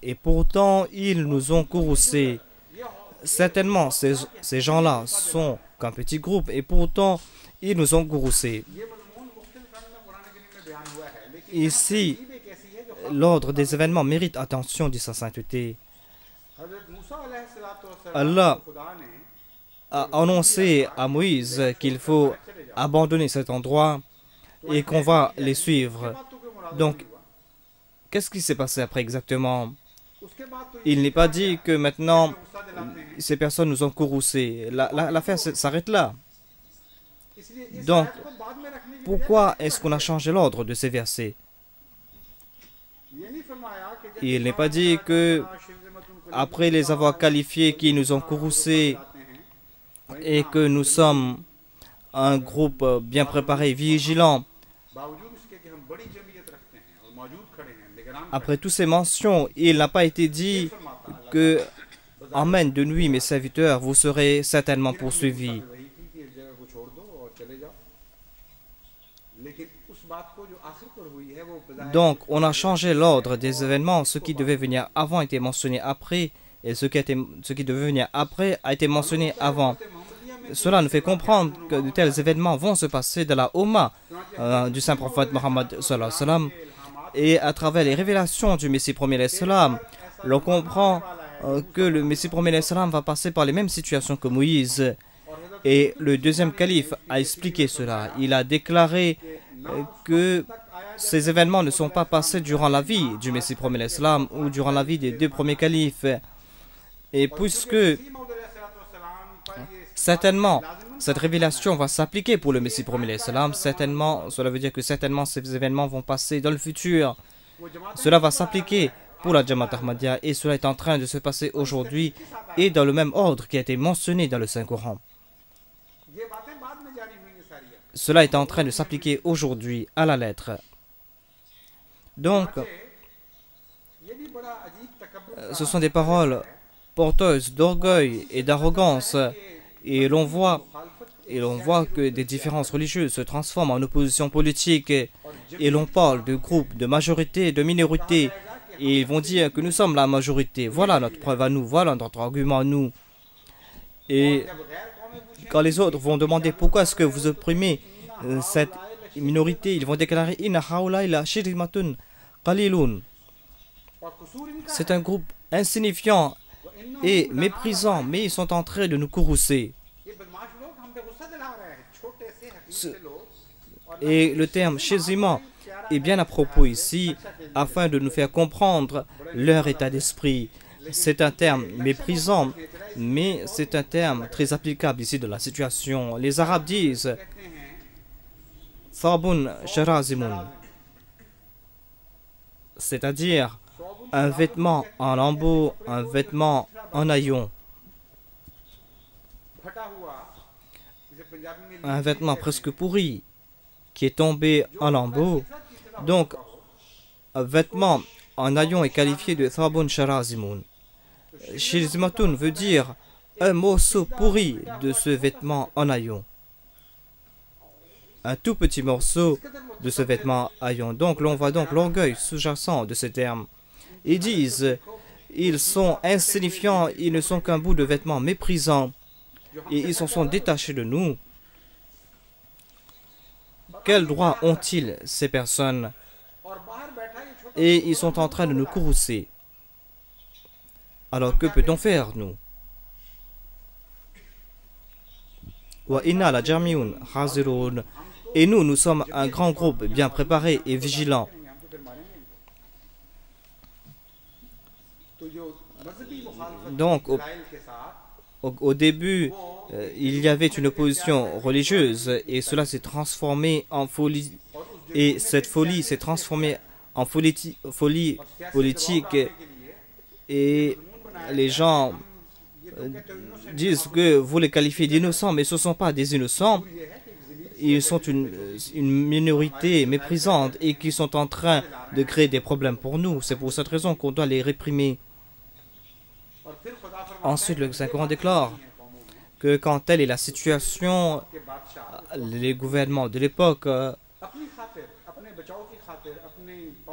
Et pourtant, ils nous ont courroucés. Certainement, ces gens-là sont qu'un petit groupe et pourtant, ils nous ont courroucés. Ici, l'ordre des événements mérite attention, dit sa sainteté. Allah a annoncé à Moïse qu'il faut abandonner cet endroit et qu'on va les suivre. Donc, qu'est-ce qui s'est passé après exactement? Il n'est pas dit que maintenant, ces personnes nous ont courroucés. L'affaire s'arrête là. Donc, pourquoi est-ce qu'on a changé l'ordre de ces versets? Il n'est pas dit que, après les avoir qualifiés qui nous ont courroucés et que nous sommes un groupe bien préparé, vigilant, après toutes ces mentions, il n'a pas été dit que emmène de nuit mes serviteurs, vous serez certainement poursuivis. Donc, on a changé l'ordre des événements. Ce qui devait venir avant a été mentionné après, et ce qui devait venir après a été mentionné avant. Cela nous fait comprendre que de tels événements vont se passer dans la Ummah du saint prophète Mohammed sallallahu alayhi wa sallam. Et à travers les révélations du Messie premier alayhi salam, l'on comprend que le Messie premier alayhi salam va passer par les mêmes situations que Moïse. Et le deuxième calife a expliqué cela. Il a déclaré que ces événements ne sont pas passés durant la vie du Messie premier alayhi salam ou durant la vie des deux premiers califes. Et puisque certainement cette révélation va s'appliquer pour le Messie premier alayhi salam, certainement, cela veut dire que certainement ces événements vont passer dans le futur. Cela va s'appliquer pour la Jamaat Ahmadiyya et cela est en train de se passer aujourd'hui et dans le même ordre qui a été mentionné dans le Saint-Coran. Cela est en train de s'appliquer aujourd'hui à la lettre. Donc, ce sont des paroles porteuses d'orgueil et d'arrogance et l'on voit que des différences religieuses se transforment en opposition politique et l'on parle de groupes, de majorité, de minorité et ils vont dire que nous sommes la majorité. Voilà notre preuve à nous, voilà notre argument à nous. Et quand les autres vont demander pourquoi est-ce que vous opprimez cette minorité, ils vont déclarer Inna haoulaï la shirmatun qalilun. C'est un groupe insignifiant et méprisant, mais ils sont en train de nous courroucer. Et le terme chésiment est bien à propos ici, afin de nous faire comprendre leur état d'esprit. C'est un terme méprisant, mais c'est un terme très applicable ici de la situation. Les Arabes disent Thabun sharazimun, c'est-à-dire un vêtement en lambeaux, un vêtement en haillons, un vêtement presque pourri qui est tombé en lambeaux. Donc, un vêtement en haillons est qualifié de Thabun sharazimun. Shizmatun veut dire un morceau pourri de ce vêtement en haillons. Un tout petit morceau de ce vêtement haillons. Donc, l'on voit donc l'orgueil sous-jacent de ce terme. Ils disent, ils sont insignifiants, ils ne sont qu'un bout de vêtement méprisant et ils s'en sont détachés de nous. Quel droit ont-ils, ces personnes? Et ils sont en train de nous courroucer. Alors que peut-on faire, nous? Et nous, nous sommes un grand groupe bien préparé et vigilant. Donc, au début, il y avait une opposition religieuse et cela s'est transformé en folie. Et cette folie s'est transformée en folie politique. Et les gens disent que vous les qualifiez d'innocents, mais ce ne sont pas des innocents. Ils sont une minorité méprisante et qui sont en train de créer des problèmes pour nous. C'est pour cette raison qu'on doit les réprimer. Ensuite, le Saint-Coran déclare que quand telle est la situation, les gouvernements de l'époque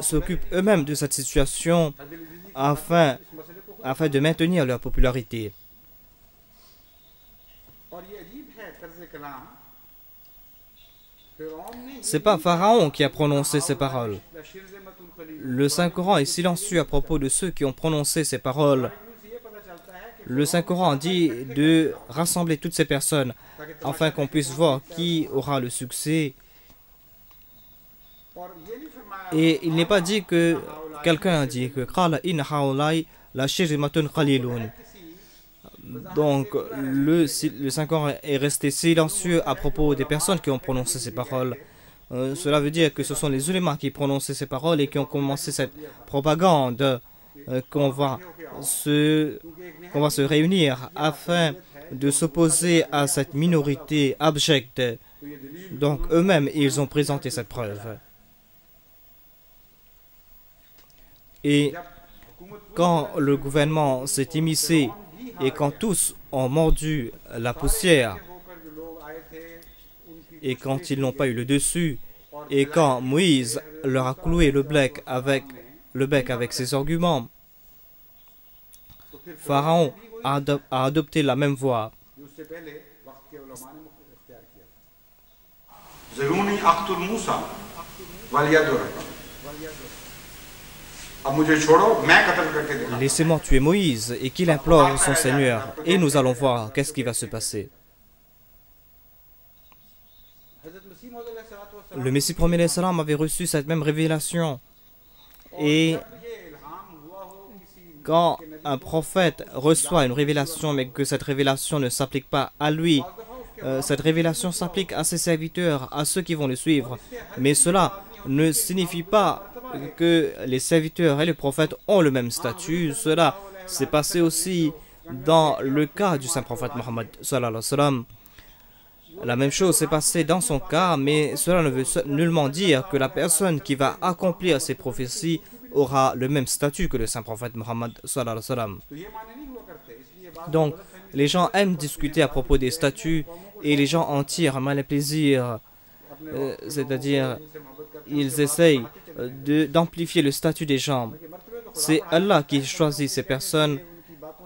s'occupent eux-mêmes de cette situation afin de maintenir leur popularité. C'est pas Pharaon qui a prononcé ces paroles. Le Saint-Coran est silencieux à propos de ceux qui ont prononcé ces paroles. Le Saint-Coran dit de rassembler toutes ces personnes afin qu'on puisse voir qui aura le succès. Et il n'est pas dit que quelqu'un a dit que donc le Saint-Coran est resté silencieux à propos des personnes qui ont prononcé ces paroles. Cela veut dire que ce sont les ulémas qui prononçaient ces paroles et qui ont commencé cette propagande qu'on va se réunir afin de s'opposer à cette minorité abjecte. Donc eux-mêmes, ils ont présenté cette preuve. Et quand le gouvernement s'est immiscé et quand tous ont mordu la poussière et quand ils n'ont pas eu le dessus et quand Moïse leur a cloué le bec avec ses arguments, Pharaon a adopté la même voie. Laissez-moi tuer Moïse et qu'il implore son Seigneur et nous allons voir qu'est-ce qui va se passer. Le Messie premier salam avait reçu cette même révélation et quand un prophète reçoit une révélation mais que cette révélation ne s'applique pas à lui, cette révélation s'applique à ses serviteurs, à ceux qui vont le suivre. Mais cela ne signifie pas que les serviteurs et les prophètes ont le même statut. Cela s'est passé aussi dans le cas du saint prophète Mohammed sallallahu alayhi wa sallam. La même chose s'est passée dans son cas, mais cela ne veut nullement dire que la personne qui va accomplir ces prophéties aura le même statut que le saint prophète Mohammed sallallahu alayhi wa sallam. Donc, les gens aiment discuter à propos des statuts et les gens en tirent un malin plaisir. C'est-à-dire, ils essayent d'amplifier le statut des gens. C'est Allah qui choisit ces personnes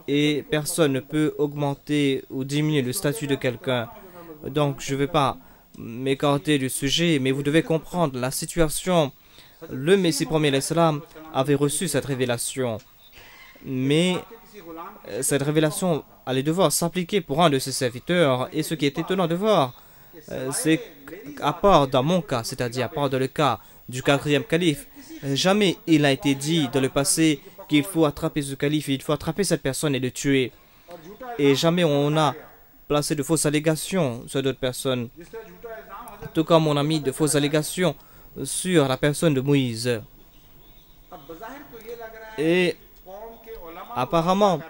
et personne ne peut augmenter ou diminuer le statut de quelqu'un. Donc je ne vais pas m'écarter du sujet, mais vous devez comprendre la situation. Le Messie premier l'Islam avait reçu cette révélation, mais cette révélation allait devoir s'appliquer pour un de ses serviteurs. Et ce qui est étonnant de voir, c'est qu'à part dans mon cas, c'est-à-dire à part dans le cas du 4e calife, jamais il n'a été dit dans le passé qu'il faut attraper ce calife, il faut attraper cette personne et le tuer. Et jamais on a placé de fausses allégations sur d'autres personnes. Tout comme on a mis de fausses allégations sur la personne de Moïse. Et apparemment,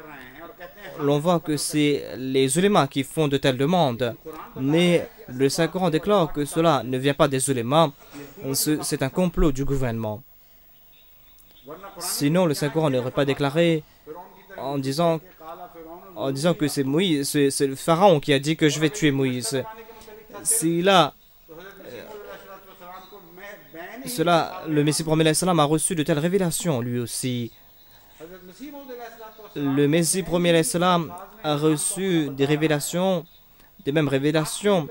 l'on voit que c'est les ulémas qui font de telles demandes. Mais le Saint-Coran déclare que cela ne vient pas des ulémas, c'est un complot du gouvernement. Sinon, le Saint-Coran n'aurait pas déclaré en disant que c'est Moïse, c'est le pharaon qui a dit que je vais tuer Moïse. Le Messie premier a reçu de telles révélations lui aussi. Le Messie premier a reçu des révélations, des mêmes révélations,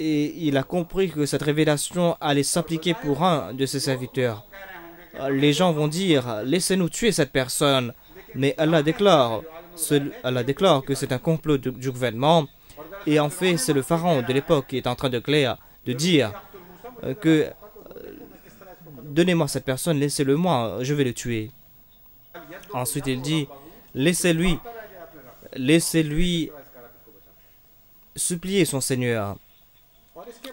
et il a compris que cette révélation allait s'appliquer pour un de ses serviteurs. Les gens vont dire, laissez-nous tuer cette personne, mais Allah déclare que c'est un complot du gouvernement, et en fait c'est le pharaon de l'époque qui est en train de dire que donnez-moi cette personne, laissez-le moi, je vais le tuer. Ensuite il dit, laissez-lui supplier son Seigneur.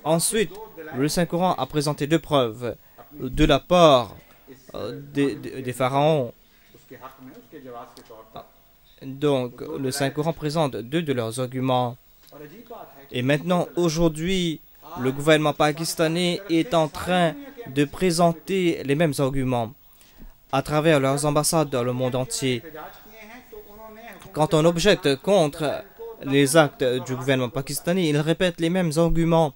Ensuite, le Saint-Coran a présenté deux preuves de la part des pharaons. Donc, le Saint-Coran présente deux de leurs arguments. Et maintenant, aujourd'hui, le gouvernement pakistanais est en train de présenter les mêmes arguments à travers leurs ambassades dans le monde entier. Quand on objecte contre les actes du gouvernement pakistanais, ils répètent les mêmes arguments.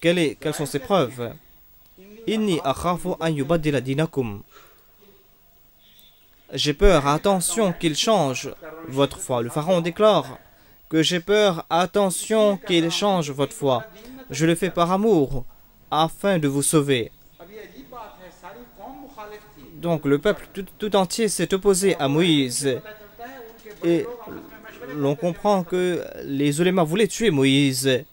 Quelles sont ces preuves? Inni akhafu an yubaddila dinakum. J'ai peur, attention, qu'il change votre foi. Le pharaon déclare que j'ai peur, attention, qu'il change votre foi. Je le fais par amour, afin de vous sauver. Donc le peuple tout entier s'est opposé à Moïse. Et l'on comprend que les ulémas voulaient tuer Moïse.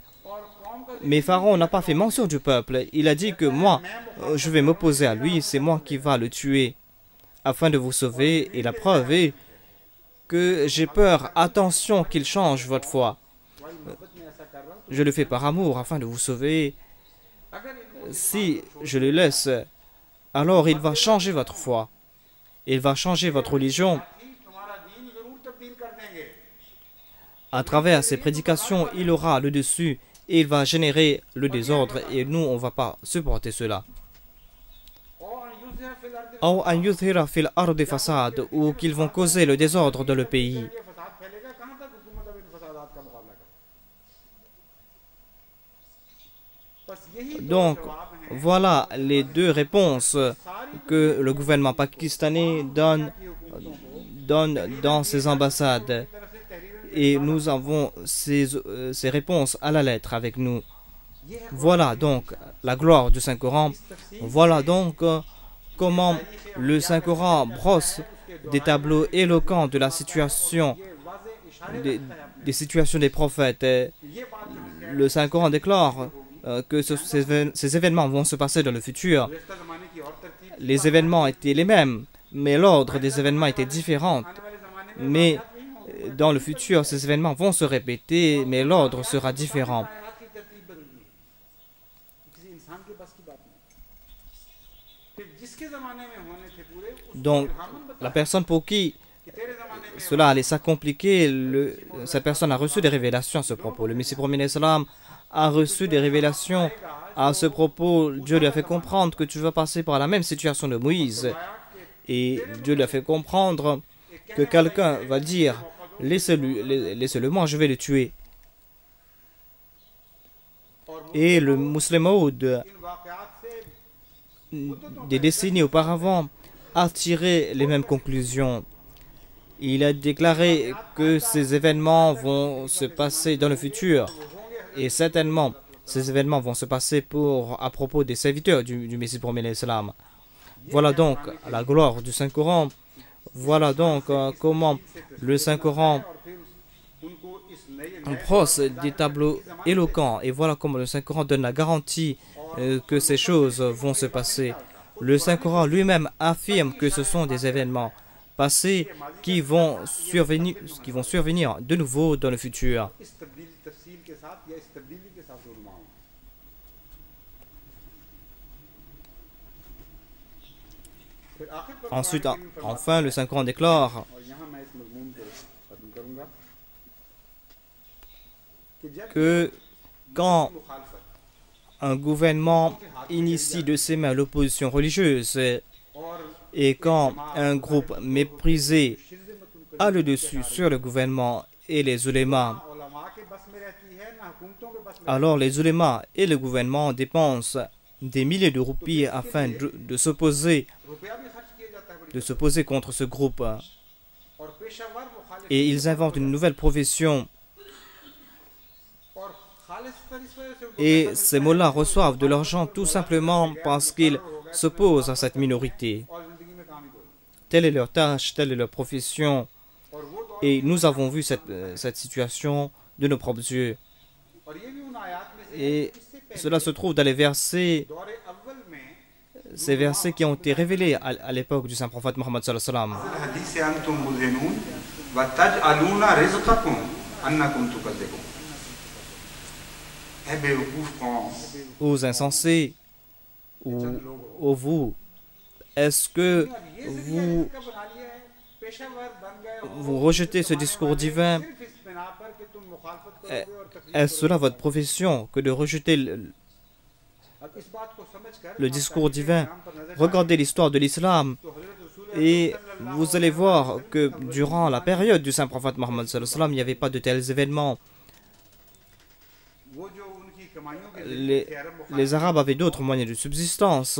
Mais Pharaon n'a pas fait mention du peuple. Il a dit que moi, je vais m'opposer à lui, c'est moi qui va le tuer, afin de vous sauver. Et la preuve est que j'ai peur, attention qu'il change votre foi. Je le fais par amour, afin de vous sauver. Si je le laisse, alors il va changer votre foi. Il va changer votre religion. À travers ses prédications, il aura le dessus et il va générer le désordre et nous, on ne va pas supporter cela. Ou qu'ils vont causer le désordre dans le pays. Donc, voilà les deux réponses que le gouvernement pakistanais donne dans ses ambassades. Et nous avons ces réponses à la lettre avec nous. Voilà donc la gloire du Saint-Coran. Voilà donc comment le Saint-Coran brosse des tableaux éloquents de la situation, des situations des prophètes. Le Saint-Coran déclare que ces événements vont se passer dans le futur. Les événements étaient les mêmes, mais l'ordre des événements était différent. Mais dans le futur, ces événements vont se répéter, mais l'ordre sera différent. Donc, la personne pour qui cela allait s'accomplir, cette personne a reçu des révélations à ce propos. Le Messie premier l'Islam a reçu des révélations à ce propos. Dieu lui a fait comprendre que tu vas passer par la même situation de Moïse. Et Dieu lui a fait comprendre que quelqu'un va dire « Laissez-le moi, je vais le tuer ». Et le musulman Maud des décennies auparavant a tiré les mêmes conclusions. Il a déclaré que ces événements vont se passer dans le futur et certainement ces événements vont se passer à propos des serviteurs du Messie premier l'Islam. Voilà donc la gloire du Saint-Coran. Voilà donc comment le Saint-Coran brosse des tableaux éloquents et voilà comment le Saint-Coran donne la garantie que ces choses vont se passer. Le Saint-Coran lui-même affirme que ce sont des événements passés qui vont survenir de nouveau dans le futur. Ensuite, enfin, le Saint-Coran déclare que quand un gouvernement initie de ses mains l'opposition religieuse et quand un groupe méprisé a le dessus sur le gouvernement et les ulémas, alors les ulémas et le gouvernement dépensent des milliers de roupies afin de s'opposer contre ce groupe. Et ils inventent une nouvelle profession. Et ces mots-là reçoivent de l'argent tout simplement parce qu'ils s'opposent à cette minorité. Telle est leur tâche, telle est leur profession. Et nous avons vu cette situation de nos propres yeux. Et cela se trouve dans les versets, ces versets qui ont été révélés à l'époque du Saint-Prophète Mohammed sallallahu alayhi wa sallam. Aux insensés, ou vous, est-ce que vous rejetez ce discours divin? Est-ce cela votre profession que de rejeter le discours divin? Regardez l'histoire de l'islam et vous allez voir que durant la période du Saint-Prophète Mohammed sallallahu alayhi wa sallam, il n'y avait pas de tels événements. Les Arabes avaient d'autres moyens de subsistance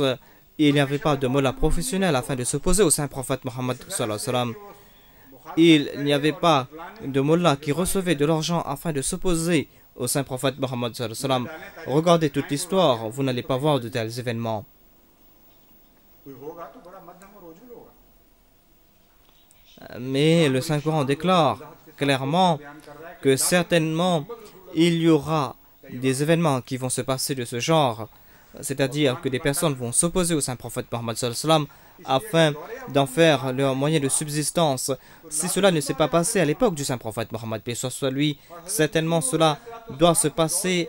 et il n'y avait pas de mollah professionnel afin de s'opposer au Saint-Prophète Mohammed sallallahu alayhi wa sallam. Il n'y avait pas de mollah qui recevait de l'argent afin de s'opposer au Saint-Prophète Mohammed sallallahu alayhi wa sallam. Regardez toute l'histoire, vous n'allez pas voir de tels événements. Mais le Saint-Coran déclare clairement que certainement il y aura des événements qui vont se passer de ce genre, c'est-à-dire que des personnes vont s'opposer au Saint-Prophète Mohammed sallallahu alayhi wa sallam afin d'en faire leur moyen de subsistance. Si cela ne s'est pas passé à l'époque du Saint-Prophète Mohammed, paix soit lui, certainement cela doit se passer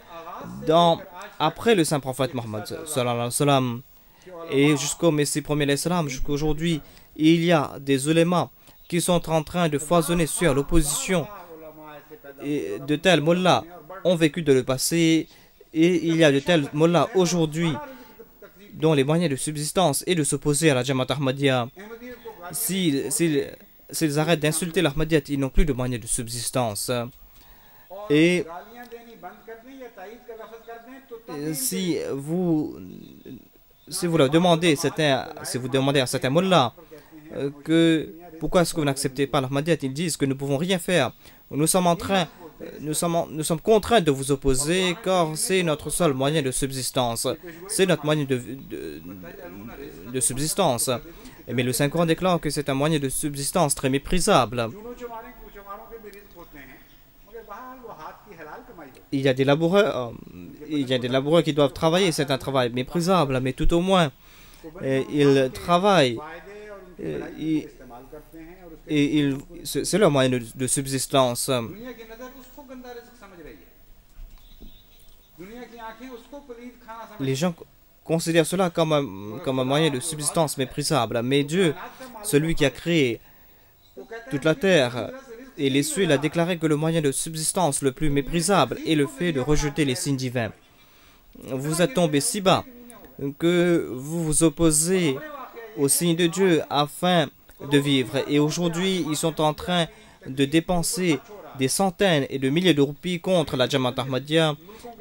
après le Saint-Prophète Mohammed sallallahu alayhi wa sallam. Et jusqu'au Messie premier l'Islam, jusqu'à aujourd'hui, il y a des ulémas qui sont en train de foisonner sur l'opposition. Et de tels mollahs ont vécu de le passé et il y a de tels mollahs aujourd'hui dont les moyens de subsistance est de s'opposer à la Jamaat Ahmadiyya. S'ils arrêtent d'insulter l'Ahmadiyya, ils n'ont plus de moyens de subsistance. Et si vous leur demandez, si vous demandez à certains mollahs pourquoi est-ce que vous n'acceptez pas l'Ahmadiyya, ils disent que nous ne pouvons rien faire. Nous sommes contraints de vous opposer car c'est notre seul moyen de subsistance. C'est notre moyen de subsistance. Mais le Saint-Coran déclare que c'est un moyen de subsistance très méprisable. Il y a des laboureurs qui doivent travailler, c'est un travail méprisable, mais tout au moins, ils travaillent. Et c'est leur moyen de subsistance. Les gens considèrent cela comme un moyen de subsistance méprisable. Mais Dieu, celui qui a créé toute la terre et les cieux, il a déclaré que le moyen de subsistance le plus méprisable est le fait de rejeter les signes divins. Vous êtes tombé si bas que vous vous opposez aux signes de Dieu afin de vivre. Et aujourd'hui, ils sont en train de dépenser des centaines et de milliers de roupies contre la Jamaat Ahmadiyya.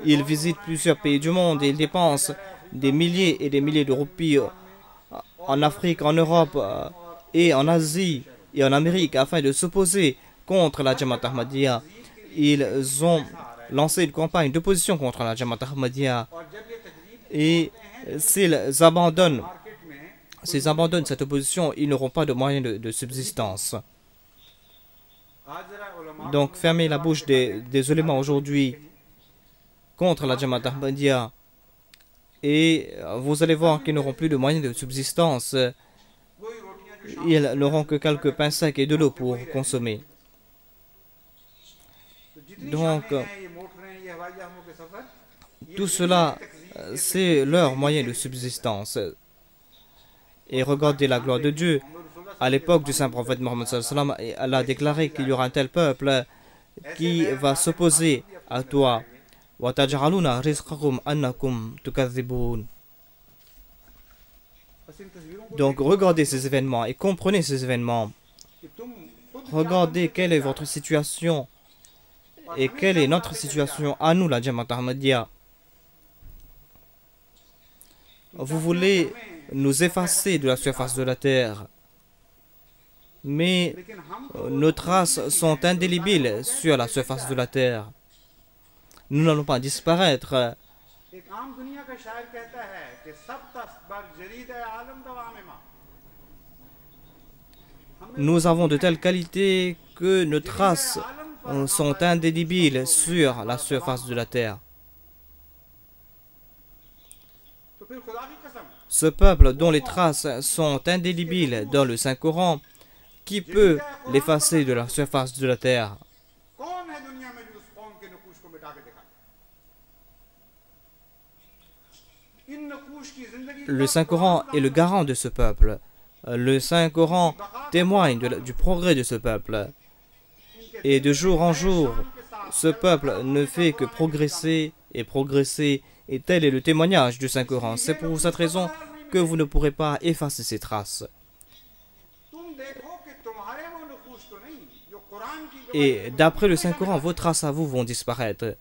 Ils visitent plusieurs pays du monde et ils dépensent des milliers et des milliers de roupies en Afrique, en Europe et en Asie et en Amérique afin de s'opposer contre la Jamaat Ahmadiyya. Ils ont lancé une campagne d'opposition contre la Jamaat Ahmadiyya. Et s'ils abandonnent cette opposition, ils n'auront pas de moyens de subsistance. Donc fermez la bouche des ulémas aujourd'hui contre la Jamaat Ahmadiyya et vous allez voir qu'ils n'auront plus de moyens de subsistance. Ils n'auront que quelques pains secs et de l'eau pour consommer. Donc tout cela, c'est leur moyen de subsistance. Et regardez la gloire de Dieu. À l'époque du saint prophète Mohammed sallallahu alayhi wa sallam, Allah a déclaré qu'il y aura un tel peuple qui va s'opposer à toi. وَتَجْعَلُونَ رِزْقَكُمْ أَنَّكُمْ تُكَذِّبُونَ. Donc regardez ces événements et comprenez ces événements. Regardez quelle est votre situation et quelle est notre situation à nous, la Jamaat Ahmadiyya. Vous voulez nous effacer de la surface de la terre, mais nos traces sont indélébiles sur la surface de la terre. Nous n'allons pas disparaître. Nous avons de telles qualités que nos traces sont indélébiles sur la surface de la terre. Ce peuple dont les traces sont indélébiles dans le Saint-Coran, qui peut l'effacer de la surface de la terre? Le Saint-Coran est le garant de ce peuple. Le Saint-Coran témoigne du progrès de ce peuple. Et de jour en jour, ce peuple ne fait que progresser et progresser. Et tel est le témoignage du Saint-Coran. C'est pour cette raison que vous ne pourrez pas effacer ces traces. Et d'après le Saint-Coran, vos traces à vous vont disparaître.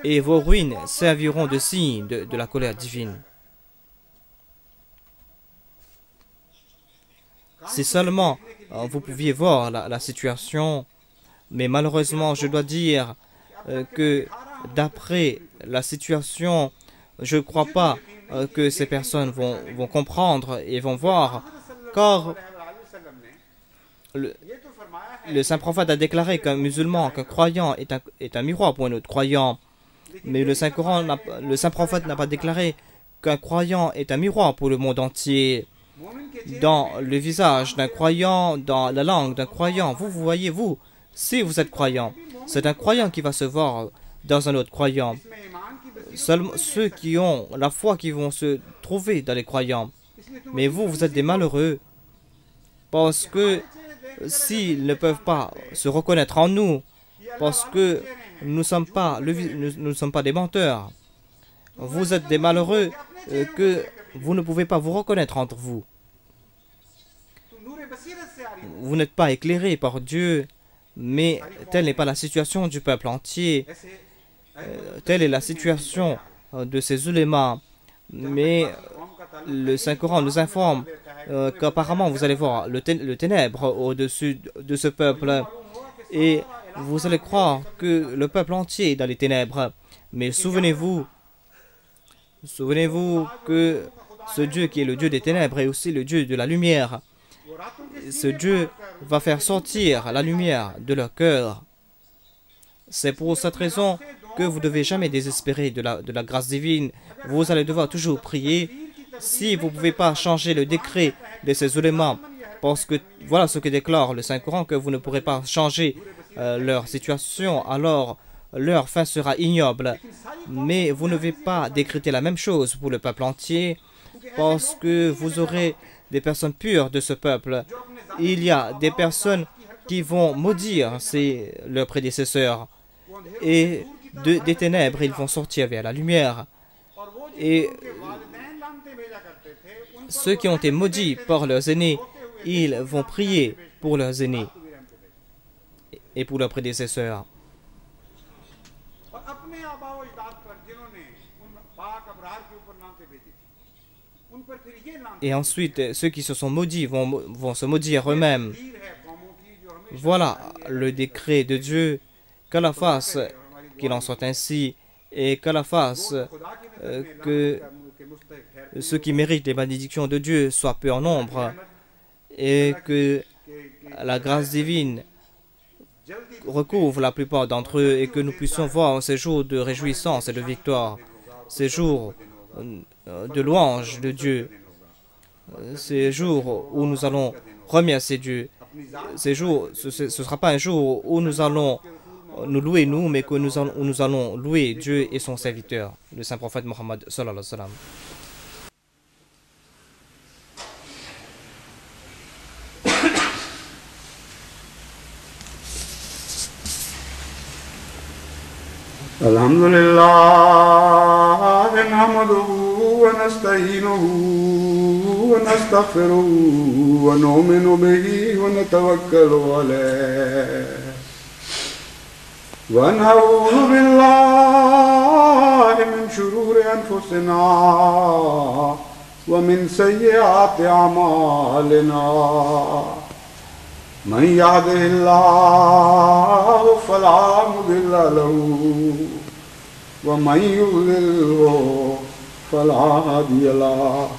Et vos ruines serviront de signe de la colère divine. Si seulement vous pouviez voir la situation, mais malheureusement, je dois dire que d'après la situation, je ne crois pas que ces personnes vont comprendre et vont voir, car le saint prophète a déclaré qu'un musulman, qu'un croyant est un miroir pour un autre croyant. Mais le saint prophète n'a pas déclaré qu'un croyant est un miroir pour le monde entier. Dans le visage d'un croyant, dans la langue d'un croyant, vous voyez, vous, si vous êtes croyant, c'est un croyant qui va se voir dans un autre croyant. Seulement ceux qui ont la foi qui vont se trouver dans les croyants. Mais vous, vous êtes des malheureux. Parce que s'ils ne peuvent pas se reconnaître en nous, parce que nous ne sommes pas des menteurs, vous êtes des malheureux que vous ne pouvez pas vous reconnaître entre vous. Vous n'êtes pas éclairés par Dieu, mais telle n'est pas la situation du peuple entier. Telle est la situation de ces ulémas. Mais le Saint-Coran nous informe qu'apparemment vous allez voir le ténèbre au-dessus de ce peuple. Et vous allez croire que le peuple entier est dans les ténèbres. Mais souvenez-vous que ce Dieu qui est le Dieu des ténèbres est aussi le Dieu de la lumière. Ce Dieu va faire sortir la lumière de leur cœur. C'est pour cette raison que vous ne devez jamais désespérer de la grâce divine. Vous allez devoir toujours prier. Si vous ne pouvez pas changer le décret de ces ulémas, parce que voilà ce que déclare le Saint-Coran, que vous ne pourrez pas changer leur situation, alors leur fin sera ignoble. Mais vous ne devez pas décréter la même chose pour le peuple entier, parce que vous aurez des personnes pures de ce peuple. Il y a des personnes qui vont maudire leurs prédécesseurs, et des ténèbres, ils vont sortir vers la lumière. Et ceux qui ont été maudits par leurs aînés, ils vont prier pour leurs aînés et pour leurs prédécesseurs. Et ensuite, ceux qui se sont maudits vont se maudire eux-mêmes. Voilà le décret de Dieu, qu'Allah fasse qu'il en soit ainsi, et qu'Allah fasse que ceux qui méritent les malédictions de Dieu soient peu en nombre, et que la grâce divine recouvre la plupart d'entre eux, et que nous puissions voir ces jours de réjouissance et de victoire, ces jours de louange de Dieu, ces jours où nous allons remercier Dieu. Ces jours, ce ne sera pas un jour où nous allons nous louer nous, mais que nous allons louer Dieu et son serviteur, le saint prophète Mohammed sallallahu alayhi wa sallam. Alhamdulillah, nahmaduhu wa nasta'inuhu wa nastaghfiruhu wa nu'minu bihi wa natawakkalu alayhi wa na'udhu billahi min shururi anfusina wa min sayyiati a'malina. من يهده الله فلا مضل له ومن يضلل فلا هادي له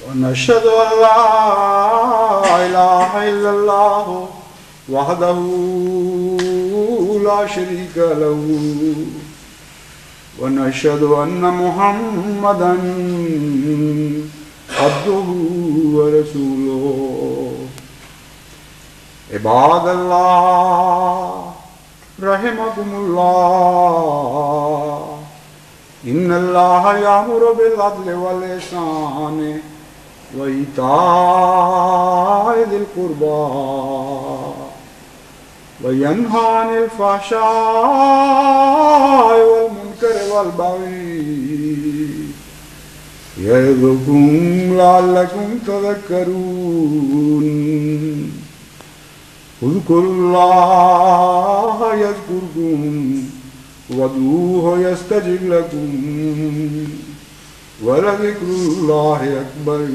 ونشهد أن لا إله إلا الله وحده لا شريك له ونشهد أن محمدا عبده ورسوله عباد الله رحمكم الله إن الله يأمر بالعدل والإحسان وإيتاء ذي القربى وينهى عن الفحشاء والمنكر والبغي يعظكم لعلكم تذكرون اذكروا الله يذكركم وادعوه يستجب لكم ولذكر الله أكبر